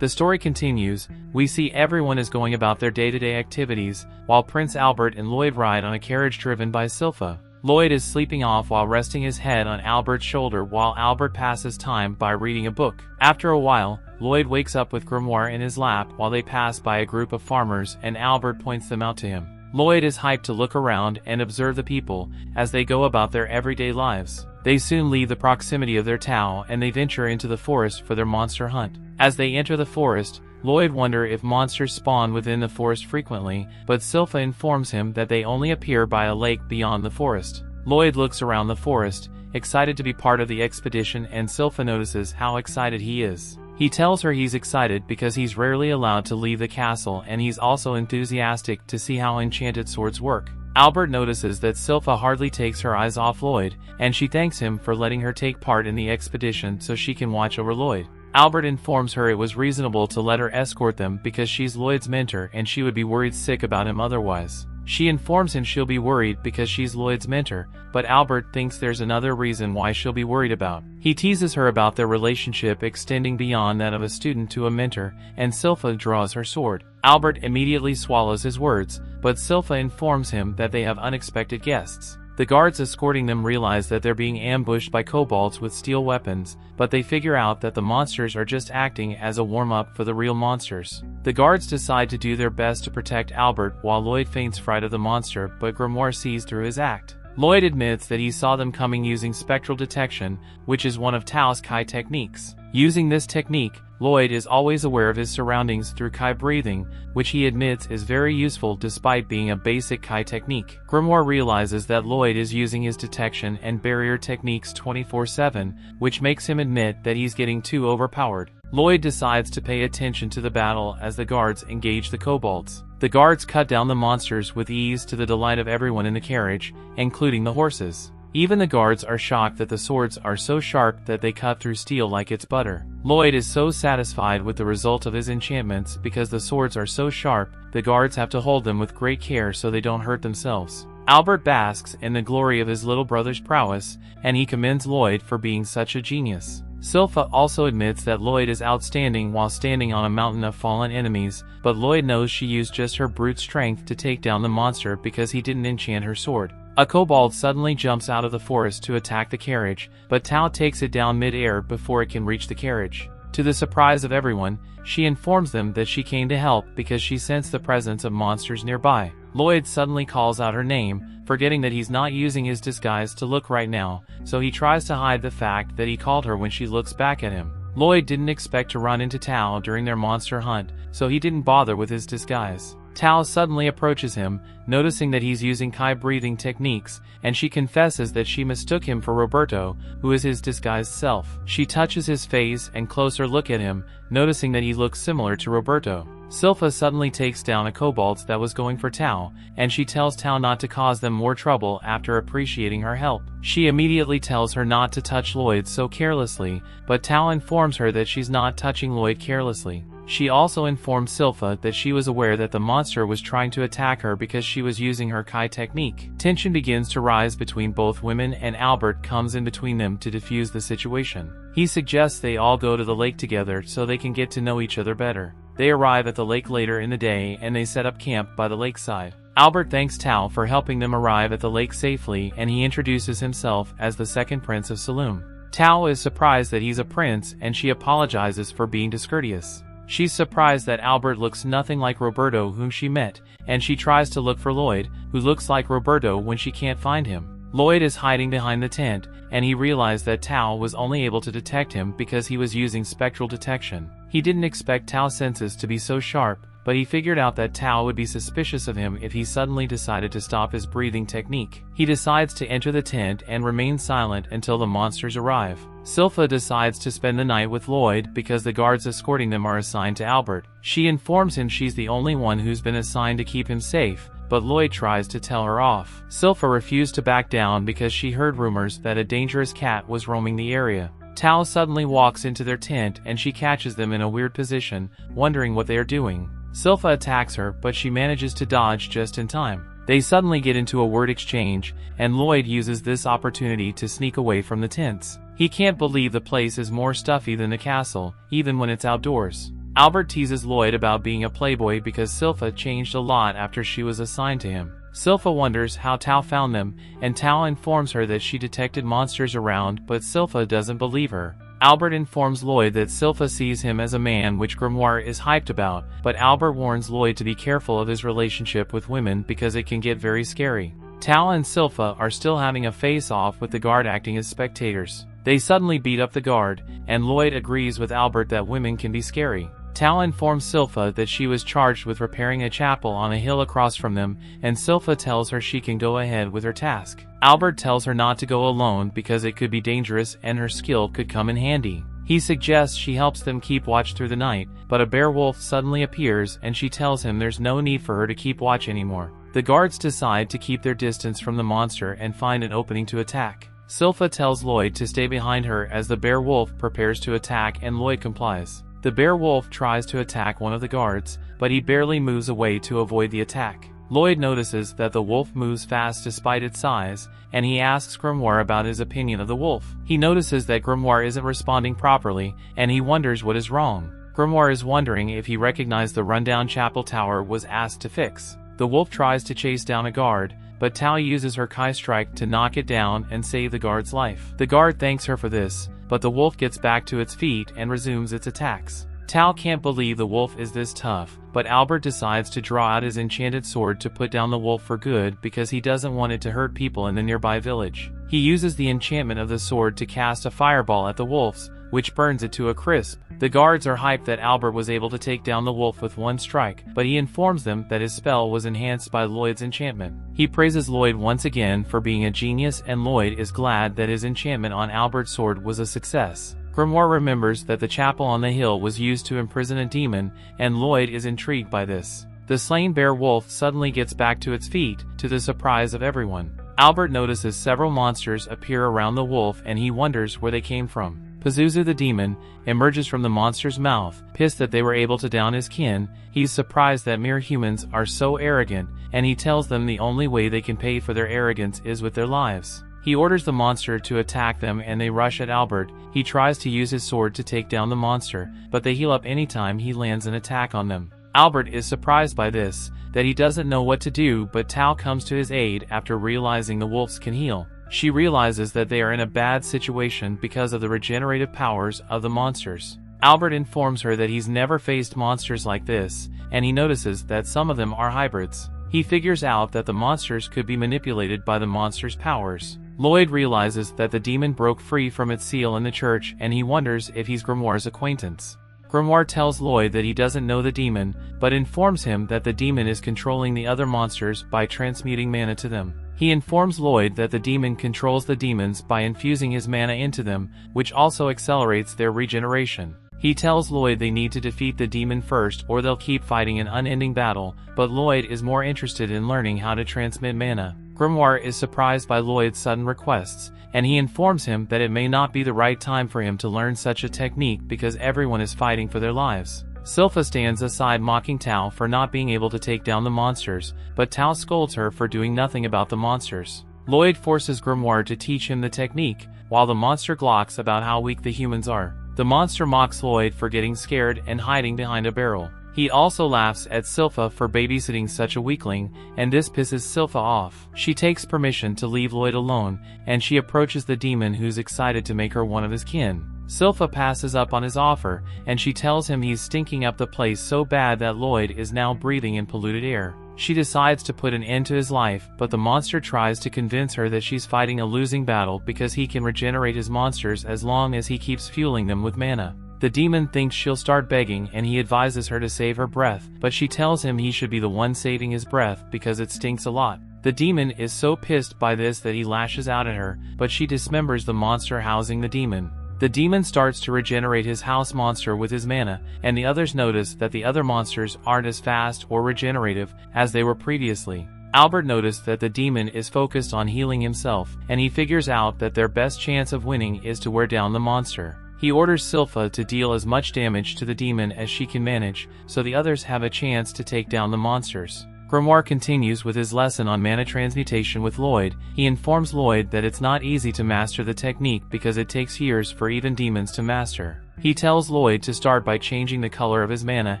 The story continues. We see everyone is going about their day-to-day activities, while Prince Albert and Lloyd ride on a carriage driven by Silpha. Lloyd is sleeping off while resting his head on Albert's shoulder while Albert passes time by reading a book. After a while, Lloyd wakes up with Grimoire in his lap while they pass by a group of farmers and Albert points them out to him. Lloyd is hyped to look around and observe the people as they go about their everyday lives. They soon leave the proximity of their town and they venture into the forest for their monster hunt. As they enter the forest, Lloyd wonders if monsters spawn within the forest frequently, but Silpha informs him that they only appear by a lake beyond the forest. Lloyd looks around the forest, excited to be part of the expedition, and Silpha notices how excited he is. He tells her he's excited because he's rarely allowed to leave the castle, and he's also enthusiastic to see how enchanted swords work. Albert notices that Silpha hardly takes her eyes off Lloyd, and she thanks him for letting her take part in the expedition so she can watch over Lloyd. Albert informs her it was reasonable to let her escort them because she's Lloyd's mentor and she would be worried sick about him otherwise. She informs him she'll be worried because she's Lloyd's mentor, but Albert thinks there's another reason why she'll be worried about. He teases her about their relationship extending beyond that of a student to a mentor, and Silpha draws her sword. Albert immediately swallows his words, but Silpha informs him that they have unexpected guests. The guards escorting them realize that they're being ambushed by kobolds with steel weapons, but they figure out that the monsters are just acting as a warm-up for the real monsters. The guards decide to do their best to protect Albert while Lloyd feigns fright of the monster, but Grimoire sees through his act. Lloyd admits that he saw them coming using spectral detection, which is one of Tao's Kai techniques. Using this technique, Lloyd is always aware of his surroundings through Kai breathing, which he admits is very useful despite being a basic Kai technique. Grimoire realizes that Lloyd is using his detection and barrier techniques 24/7, which makes him admit that he's getting too overpowered. Lloyd decides to pay attention to the battle as the guards engage the kobolds. The guards cut down the monsters with ease to the delight of everyone in the carriage, including the horses. Even the guards are shocked that the swords are so sharp that they cut through steel like it's butter. Lloyd is so satisfied with the result of his enchantments because the swords are so sharp, the guards have to hold them with great care so they don't hurt themselves. Albert basks in the glory of his little brother's prowess, and he commends Lloyd for being such a genius. Silpha also admits that Lloyd is outstanding while standing on a mountain of fallen enemies, but Lloyd knows she used just her brute strength to take down the monster because he didn't enchant her sword. A kobold suddenly jumps out of the forest to attack the carriage, but Tao takes it down mid-air before it can reach the carriage. To the surprise of everyone, she informs them that she came to help because she sensed the presence of monsters nearby. Lloyd suddenly calls out her name, forgetting that he's not using his disguise to look right now, so he tries to hide the fact that he called her when she looks back at him. Lloyd didn't expect to run into Tao during their monster hunt, so he didn't bother with his disguise. Tao suddenly approaches him, noticing that he's using Kai breathing techniques, and she confesses that she mistook him for Roberto, who is his disguised self. She touches his face and closer look at him, noticing that he looks similar to Roberto. Silpha suddenly takes down a kobold that was going for Tao, and she tells Tao not to cause them more trouble after appreciating her help. She immediately tells her not to touch Lloyd so carelessly, but Tao informs her that she's not touching Lloyd carelessly. She also informs Silpha that she was aware that the monster was trying to attack her because she was using her Kai technique. Tension begins to rise between both women, and Albert comes in between them to defuse the situation. He suggests they all go to the lake together so they can get to know each other better. They arrive at the lake later in the day and they set up camp by the lakeside. Albert thanks Tao for helping them arrive at the lake safely, and he introduces himself as the second prince of Saloum. Tao is surprised that he's a prince, and she apologizes for being discourteous. She's surprised that Albert looks nothing like Roberto, whom she met, and she tries to look for Lloyd, who looks like Roberto, when she can't find him. Lloyd is hiding behind the tent, and he realized that Tao was only able to detect him because he was using spectral detection. He didn't expect Tao's senses to be so sharp, but he figured out that Tao would be suspicious of him if he suddenly decided to stop his breathing technique. He decides to enter the tent and remain silent until the monsters arrive. Silpha decides to spend the night with Lloyd because the guards escorting them are assigned to Albert. She informs him she's the only one who's been assigned to keep him safe, but Lloyd tries to tell her off. Silpha refused to back down because she heard rumors that a dangerous cat was roaming the area. Tao suddenly walks into their tent and she catches them in a weird position, wondering what they are doing. Silpha attacks her, but she manages to dodge just in time. They suddenly get into a word exchange, and Lloyd uses this opportunity to sneak away from the tents. He can't believe the place is more stuffy than the castle, even when it's outdoors. Albert teases Lloyd about being a playboy because Silpha changed a lot after she was assigned to him. Silpha wonders how Tao found them, and Tao informs her that she detected monsters around, but Silpha doesn't believe her. Albert informs Lloyd that Silpha sees him as a man, which Grimoire is hyped about, but Albert warns Lloyd to be careful of his relationship with women because it can get very scary. Tao and Silpha are still having a face-off with the guard acting as spectators. They suddenly beat up the guard, and Lloyd agrees with Albert that women can be scary. Tao informs Silpha that she was charged with repairing a chapel on a hill across from them, and Silpha tells her she can go ahead with her task. Albert tells her not to go alone because it could be dangerous and her skill could come in handy. He suggests she helps them keep watch through the night, but a bear wolf suddenly appears and she tells him there's no need for her to keep watch anymore. The guards decide to keep their distance from the monster and find an opening to attack. Silpha tells Lloyd to stay behind her as the bear wolf prepares to attack, and Lloyd complies. The bear wolf tries to attack one of the guards, but he barely moves away to avoid the attack. Lloyd notices that the wolf moves fast despite its size, and he asks Grimoire about his opinion of the wolf. He notices that Grimoire isn't responding properly, and he wonders what is wrong. Grimoire is wondering if he recognized the rundown chapel tower was asked to fix. The wolf tries to chase down a guard, but Tao uses her Kai strike to knock it down and save the guard's life. The guard thanks her for this, but the wolf gets back to its feet and resumes its attacks. Tao can't believe the wolf is this tough, but Albert decides to draw out his enchanted sword to put down the wolf for good because he doesn't want it to hurt people in the nearby village. He uses the enchantment of the sword to cast a fireball at the wolves, which burns it to a crisp. The guards are hyped that Albert was able to take down the wolf with one strike, but he informs them that his spell was enhanced by Lloyd's enchantment. He praises Lloyd once again for being a genius, and Lloyd is glad that his enchantment on Albert's sword was a success. Grimoire remembers that the chapel on the hill was used to imprison a demon, and Lloyd is intrigued by this. The slain bear wolf suddenly gets back to its feet, to the surprise of everyone. Albert notices several monsters appear around the wolf and he wonders where they came from. Pazuzu the demon emerges from the monster's mouth. Pissed that they were able to down his kin, he's surprised that mere humans are so arrogant, and he tells them the only way they can pay for their arrogance is with their lives. He orders the monster to attack them and they rush at Albert. He tries to use his sword to take down the monster, but they heal up anytime he lands an attack on them. Albert is surprised by this, that he doesn't know what to do, but Tao comes to his aid after realizing the wolves can heal. She realizes that they are in a bad situation because of the regenerative powers of the monsters. Albert informs her that he's never faced monsters like this, and he notices that some of them are hybrids. He figures out that the monsters could be manipulated by the monster's powers. Lloyd realizes that the demon broke free from its seal in the church, and he wonders if he's Grimoire's acquaintance. Grimoire tells Lloyd that he doesn't know the demon, but informs him that the demon is controlling the other monsters by transmuting mana to them. He informs Lloyd that the demon controls the demons by infusing his mana into them, which also accelerates their regeneration. He tells Lloyd they need to defeat the demon first or they'll keep fighting an unending battle, but Lloyd is more interested in learning how to transmit mana. Grimoire is surprised by Lloyd's sudden requests, and he informs him that it may not be the right time for him to learn such a technique because everyone is fighting for their lives. Silpha stands aside mocking Tao for not being able to take down the monsters, but Tao scolds her for doing nothing about the monsters. Lloyd forces Grimoire to teach him the technique, while the monster glocks about how weak the humans are. The monster mocks Lloyd for getting scared and hiding behind a barrel. He also laughs at Silpha for babysitting such a weakling, and this pisses Silpha off. She takes permission to leave Lloyd alone, and she approaches the demon who's excited to make her one of his kin. Silpha passes up on his offer, and she tells him he's stinking up the place so bad that Lloyd is now breathing in polluted air. She decides to put an end to his life, but the monster tries to convince her that she's fighting a losing battle because he can regenerate his monsters as long as he keeps fueling them with mana. The demon thinks she'll start begging and he advises her to save her breath, but she tells him he should be the one saving his breath because it stinks a lot. The demon is so pissed by this that he lashes out at her, but she dismembers the monster housing the demon. The demon starts to regenerate his house monster with his mana, and the others notice that the other monsters aren't as fast or regenerative as they were previously. Albert noticed that the demon is focused on healing himself, and he figures out that their best chance of winning is to wear down the monster. He orders Silpha to deal as much damage to the demon as she can manage, so the others have a chance to take down the monsters. Grimoire continues with his lesson on mana transmutation with Lloyd. He informs Lloyd that it's not easy to master the technique because it takes years for even demons to master. He tells Lloyd to start by changing the color of his mana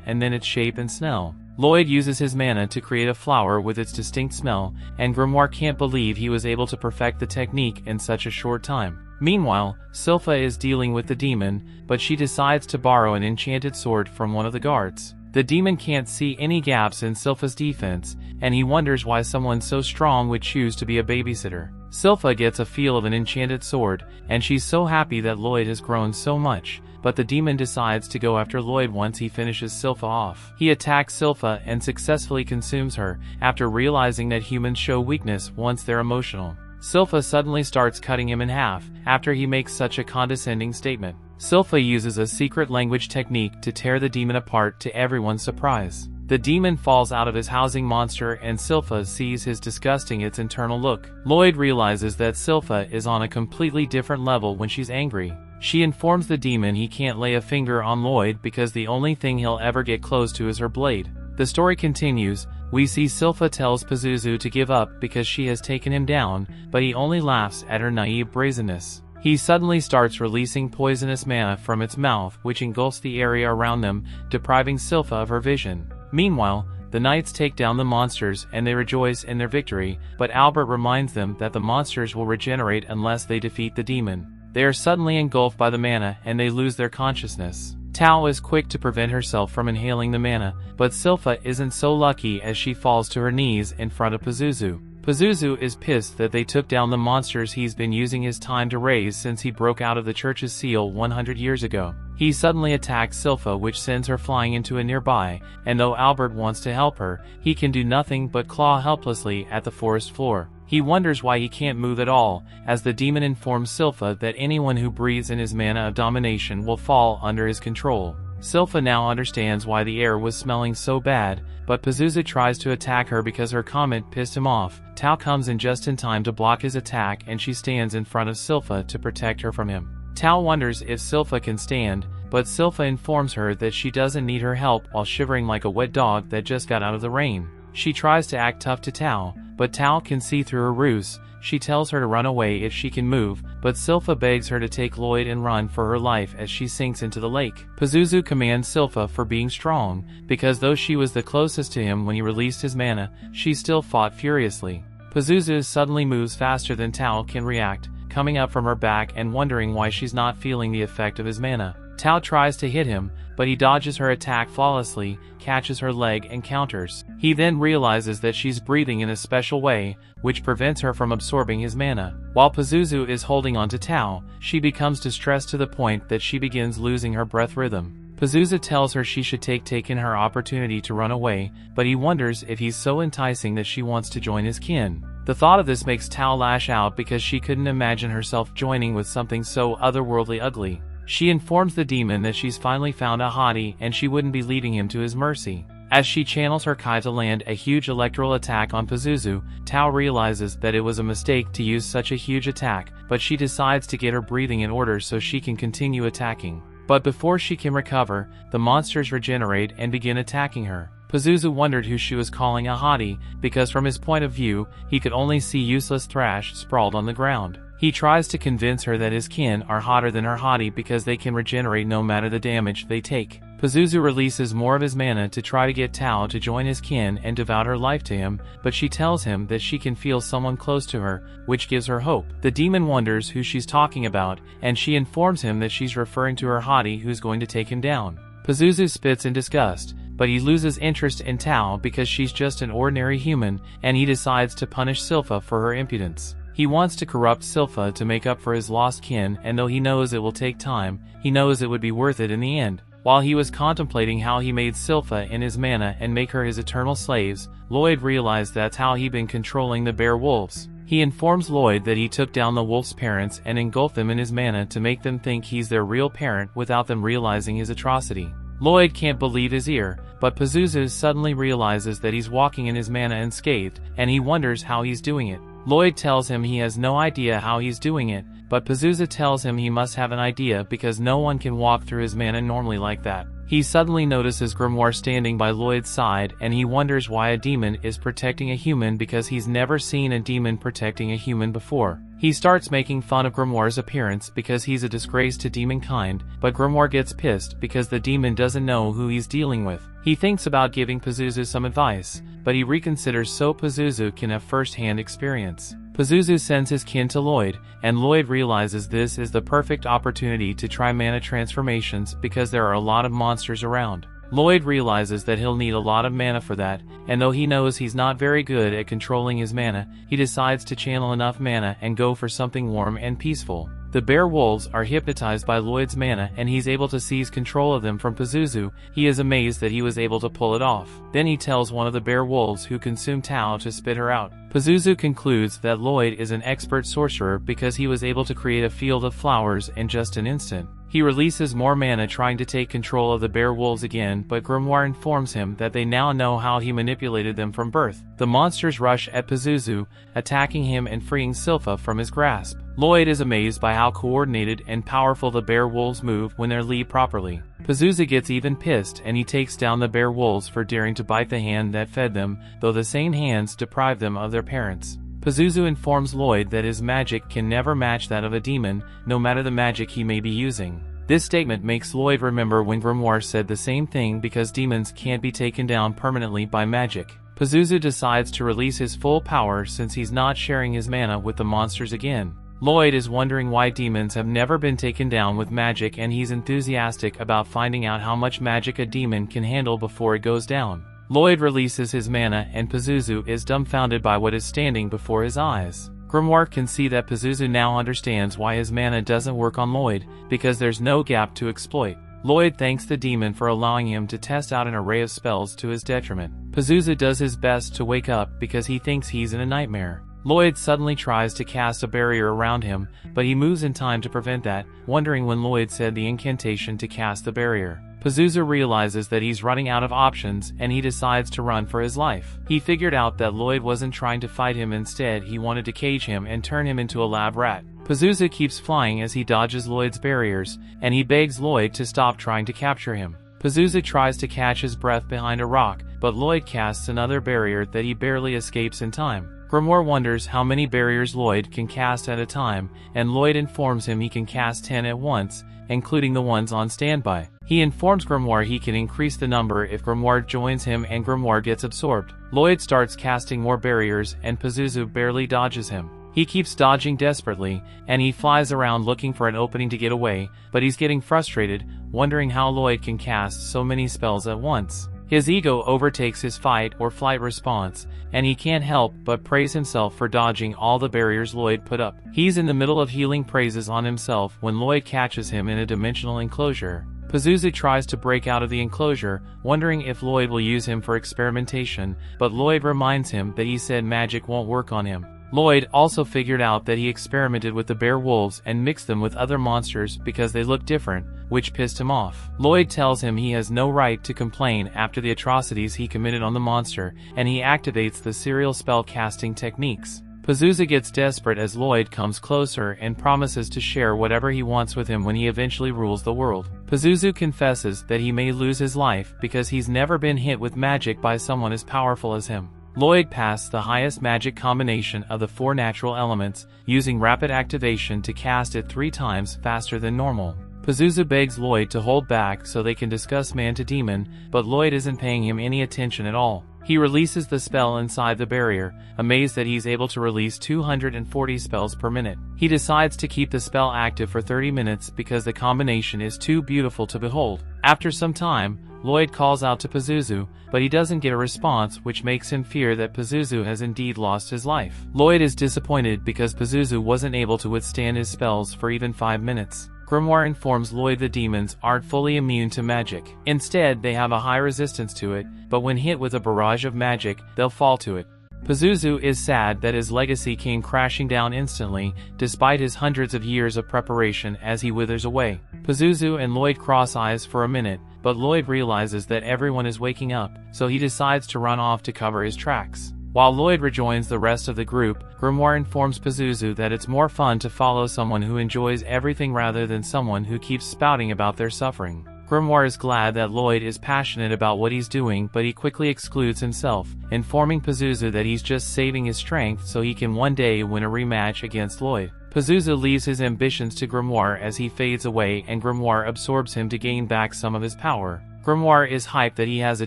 and then its shape and smell. Lloyd uses his mana to create a flower with its distinct smell, and Grimoire can't believe he was able to perfect the technique in such a short time. Meanwhile, Silpha is dealing with the demon, but she decides to borrow an enchanted sword from one of the guards. The demon can't see any gaps in Silpha's defense, and he wonders why someone so strong would choose to be a babysitter. Silpha gets a feel of an enchanted sword, and she's so happy that Lloyd has grown so much, but the demon decides to go after Lloyd once he finishes Silpha off. He attacks Silpha and successfully consumes her, after realizing that humans show weakness once they're emotional. Silpha suddenly starts cutting him in half, after he makes such a condescending statement. Silpha uses a secret language technique to tear the demon apart to everyone's surprise. The demon falls out of his housing monster and Silpha sees his disgusting its internal look. Lloyd realizes that Silpha is on a completely different level when she's angry. She informs the demon he can't lay a finger on Lloyd because the only thing he'll ever get close to is her blade. The story continues. We see Silpha tells Pazuzu to give up because she has taken him down, but he only laughs at her naive brazenness. He suddenly starts releasing poisonous mana from its mouth, which engulfs the area around them, depriving Silpha of her vision. Meanwhile, the knights take down the monsters and they rejoice in their victory, but Albert reminds them that the monsters will regenerate unless they defeat the demon. They are suddenly engulfed by the mana and they lose their consciousness. Tao is quick to prevent herself from inhaling the mana, but Silpha isn't so lucky as she falls to her knees in front of Pazuzu. Pazuzu is pissed that they took down the monsters he's been using his time to raise since he broke out of the church's seal 100 years ago. He suddenly attacks Silpha, which sends her flying into a nearby, and though Albert wants to help her, he can do nothing but claw helplessly at the forest floor. He wonders why he can't move at all, as the demon informs Silpha that anyone who breathes in his mana of domination will fall under his control. Silpha now understands why the air was smelling so bad, but Pazuzu tries to attack her because her comment pissed him off. Tao comes in just in time to block his attack and she stands in front of Silpha to protect her from him. Tao wonders if Silpha can stand, but Silpha informs her that she doesn't need her help while shivering like a wet dog that just got out of the rain. She tries to act tough to Tao, but Tao can see through her ruse. She tells her to run away if she can move, but Silpha begs her to take Lloyd and run for her life as she sinks into the lake. Pazuzu commands Silpha for being strong, because though she was the closest to him when he released his mana, she still fought furiously. Pazuzu suddenly moves faster than Tao can react, coming up from her back and wondering why she's not feeling the effect of his mana. Tao tries to hit him, but he dodges her attack flawlessly, catches her leg and counters. He then realizes that she's breathing in a special way, which prevents her from absorbing his mana. While Pazuzu is holding on to Tao, she becomes distressed to the point that she begins losing her breath rhythm. Pazuzu tells her she should take her opportunity to run away, but he wonders if he's so enticing that she wants to join his kin. The thought of this makes Tao lash out because she couldn't imagine herself joining with something so otherworldly ugly. She informs the demon that she's finally found a hottie and she wouldn't be leaving him to his mercy. As she channels her Kai to land a huge electoral attack on Pazuzu, Tao realizes that it was a mistake to use such a huge attack, but she decides to get her breathing in order so she can continue attacking. But before she can recover, the monsters regenerate and begin attacking her. Pazuzu wondered who she was calling a hottie, because from his point of view, he could only see useless thrash sprawled on the ground. He tries to convince her that his kin are hotter than her hottie because they can regenerate no matter the damage they take. Pazuzu releases more of his mana to try to get Tao to join his kin and devote her life to him, but she tells him that she can feel someone close to her, which gives her hope. The demon wonders who she's talking about, and she informs him that she's referring to her hottie who's going to take him down. Pazuzu spits in disgust, but he loses interest in Tao because she's just an ordinary human, and he decides to punish Silpha for her impudence. He wants to corrupt Silpha to make up for his lost kin, and though he knows it will take time, he knows it would be worth it in the end. While he was contemplating how he made Silpha in his mana and make her his eternal slaves, Lloyd realized that's how he'd been controlling the bear wolves. He informs Lloyd that he took down the wolf's parents and engulfed them in his mana to make them think he's their real parent without them realizing his atrocity. Lloyd can't believe his ear, but Pazuzu suddenly realizes that he's walking in his mana unscathed, and he wonders how he's doing it. Lloyd tells him he has no idea how he's doing it, but Pazuzu tells him he must have an idea because no one can walk through his mana normally like that. He suddenly notices Grimoire standing by Lloyd's side, and he wonders why a demon is protecting a human because he's never seen a demon protecting a human before. He starts making fun of Grimoire's appearance because he's a disgrace to demon kind, but Grimoire gets pissed because the demon doesn't know who he's dealing with. He thinks about giving Pazuzu some advice, but he reconsiders so Pazuzu can have first-hand experience. Pazuzu sends his kin to Lloyd, and Lloyd realizes this is the perfect opportunity to try mana transformations because there are a lot of monsters around. Lloyd realizes that he'll need a lot of mana for that, and though he knows he's not very good at controlling his mana, he decides to channel enough mana and go for something warm and peaceful. The bear wolves are hypnotized by Lloyd's mana and he's able to seize control of them from Pazuzu. He is amazed that he was able to pull it off. Then he tells one of the bear wolves who consumed Tao to spit her out. Pazuzu concludes that Lloyd is an expert sorcerer because he was able to create a field of flowers in just an instant. He releases more mana trying to take control of the bear wolves again, but Grimoire informs him that they now know how he manipulated them from birth. The monsters rush at Pazuzu, attacking him and freeing Silpha from his grasp. Lloyd is amazed by how coordinated and powerful the bear wolves move when they're led properly. Pazuzu gets even pissed and he takes down the bear wolves for daring to bite the hand that fed them, though the same hands deprive them of their parents. Pazuzu informs Lloyd that his magic can never match that of a demon, no matter the magic he may be using. This statement makes Lloyd remember when Grimoire said the same thing because demons can't be taken down permanently by magic. Pazuzu decides to release his full power since he's not sharing his mana with the monsters again. Lloyd is wondering why demons have never been taken down with magic, and he's enthusiastic about finding out how much magic a demon can handle before it goes down. Lloyd releases his mana and Pazuzu is dumbfounded by what is standing before his eyes. Grimoire can see that Pazuzu now understands why his mana doesn't work on Lloyd, because there's no gap to exploit. Lloyd thanks the demon for allowing him to test out an array of spells to his detriment. Pazuzu does his best to wake up because he thinks he's in a nightmare. Lloyd suddenly tries to cast a barrier around him, but he moves in time to prevent that, wondering when Lloyd said the incantation to cast the barrier. Pazuzu realizes that he's running out of options and he decides to run for his life. He figured out that Lloyd wasn't trying to fight him, instead he wanted to cage him and turn him into a lab rat. Pazuzu keeps flying as he dodges Lloyd's barriers, and he begs Lloyd to stop trying to capture him. Pazuzu tries to catch his breath behind a rock, but Lloyd casts another barrier that he barely escapes in time. Grimoire wonders how many barriers Lloyd can cast at a time, and Lloyd informs him he can cast 10 at once, including the ones on standby. He informs Grimoire he can increase the number if Grimoire joins him and Grimoire gets absorbed. Lloyd starts casting more barriers and Pazuzu barely dodges him. He keeps dodging desperately, and he flies around looking for an opening to get away, but he's getting frustrated, wondering how Lloyd can cast so many spells at once. His ego overtakes his fight or flight response, and he can't help but praise himself for dodging all the barriers Lloyd put up. He's in the middle of healing praises on himself when Lloyd catches him in a dimensional enclosure. Pazuzu tries to break out of the enclosure, wondering if Lloyd will use him for experimentation, but Lloyd reminds him that he said magic won't work on him. Lloyd also figured out that he experimented with the bear wolves and mixed them with other monsters because they looked different, which pissed him off. Lloyd tells him he has no right to complain after the atrocities he committed on the monster, and he activates the serial spell casting techniques. Pazuzu gets desperate as Lloyd comes closer and promises to share whatever he wants with him when he eventually rules the world. Pazuzu confesses that he may lose his life because he's never been hit with magic by someone as powerful as him. Lloyd passed the highest magic combination of the 4 natural elements, using rapid activation to cast it 3 times faster than normal. Pazuzu begs Lloyd to hold back so they can discuss man to demon, but Lloyd isn't paying him any attention at all. He releases the spell inside the barrier, amazed that he's able to release 240 spells per minute. He decides to keep the spell active for 30 minutes because the combination is too beautiful to behold. After some time, Lloyd calls out to Pazuzu, but he doesn't get a response, which makes him fear that Pazuzu has indeed lost his life. Lloyd is disappointed because Pazuzu wasn't able to withstand his spells for even 5 minutes. Grimoire informs Lloyd the demons aren't fully immune to magic. Instead, they have a high resistance to it, but when hit with a barrage of magic, they'll fall to it. Pazuzu is sad that his legacy came crashing down instantly, despite his hundreds of years of preparation, as he withers away. Pazuzu and Lloyd cross eyes for a minute, but Lloyd realizes that everyone is waking up, so he decides to run off to cover his tracks. While Lloyd rejoins the rest of the group, Grimoire informs Pazuzu that it's more fun to follow someone who enjoys everything rather than someone who keeps spouting about their suffering. Grimoire is glad that Lloyd is passionate about what he's doing, but he quickly excludes himself, informing Pazuzu that he's just saving his strength so he can one day win a rematch against Lloyd. Pazuzu leaves his ambitions to Grimoire as he fades away, and Grimoire absorbs him to gain back some of his power. Grimoire is hyped that he has a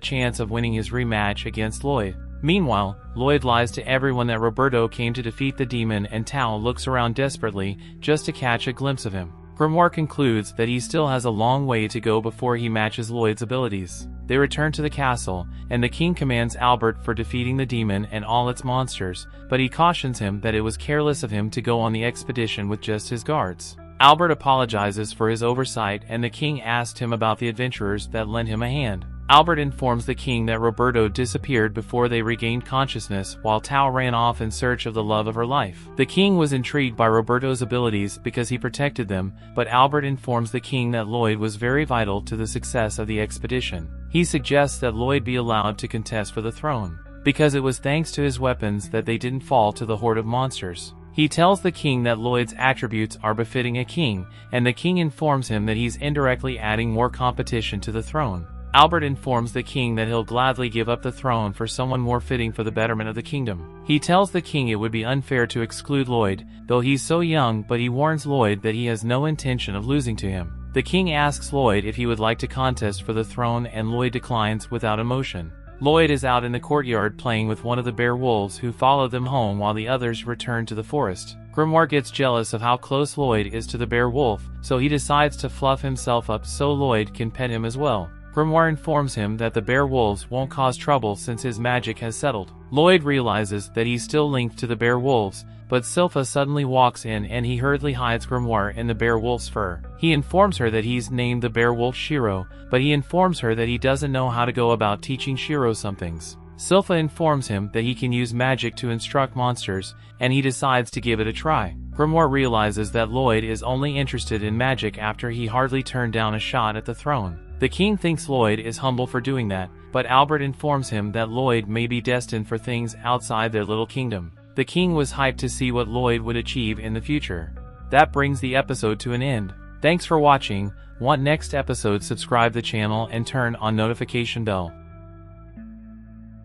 chance of winning his rematch against Lloyd. Meanwhile, Lloyd lies to everyone that Roberto came to defeat the demon, and Tao looks around desperately just to catch a glimpse of him. Grimoire concludes that he still has a long way to go before he matches Lloyd's abilities. They return to the castle, and the king commands Albert for defeating the demon and all its monsters, but he cautions him that it was careless of him to go on the expedition with just his guards. Albert apologizes for his oversight, and the king asked him about the adventurers that lent him a hand. Albert informs the king that Roberto disappeared before they regained consciousness, while Tao ran off in search of the love of her life. The king was intrigued by Roberto's abilities because he protected them, but Albert informs the king that Lloyd was very vital to the success of the expedition. He suggests that Lloyd be allowed to contest for the throne, because it was thanks to his weapons that they didn't fall to the horde of monsters. He tells the king that Lloyd's attributes are befitting a king, and the king informs him that he's indirectly adding more competition to the throne. Albert informs the king that he'll gladly give up the throne for someone more fitting for the betterment of the kingdom. He tells the king it would be unfair to exclude Lloyd, though he's so young, but he warns Lloyd that he has no intention of losing to him. The king asks Lloyd if he would like to contest for the throne, and Lloyd declines without emotion. Lloyd is out in the courtyard playing with one of the bear wolves who followed them home while the others return to the forest. Grimoire gets jealous of how close Lloyd is to the bear wolf, so he decides to fluff himself up so Lloyd can pet him as well. Grimoire informs him that the bear wolves won't cause trouble since his magic has settled. Lloyd realizes that he's still linked to the bear wolves, but Sylpha suddenly walks in and he hurriedly hides Grimoire in the bear wolf's fur. He informs her that he's named the bear wolf Shiro, but he informs her that he doesn't know how to go about teaching Shiro some things. Sylpha informs him that he can use magic to instruct monsters, and he decides to give it a try. Grimoire realizes that Lloyd is only interested in magic after he hardly turned down a shot at the throne. The king thinks Lloyd is humble for doing that, but Albert informs him that Lloyd may be destined for things outside their little kingdom. The king was hyped to see what Lloyd would achieve in the future. That brings the episode to an end. Thanks for watching. Want next episode? Subscribe the channel and turn on notification bell.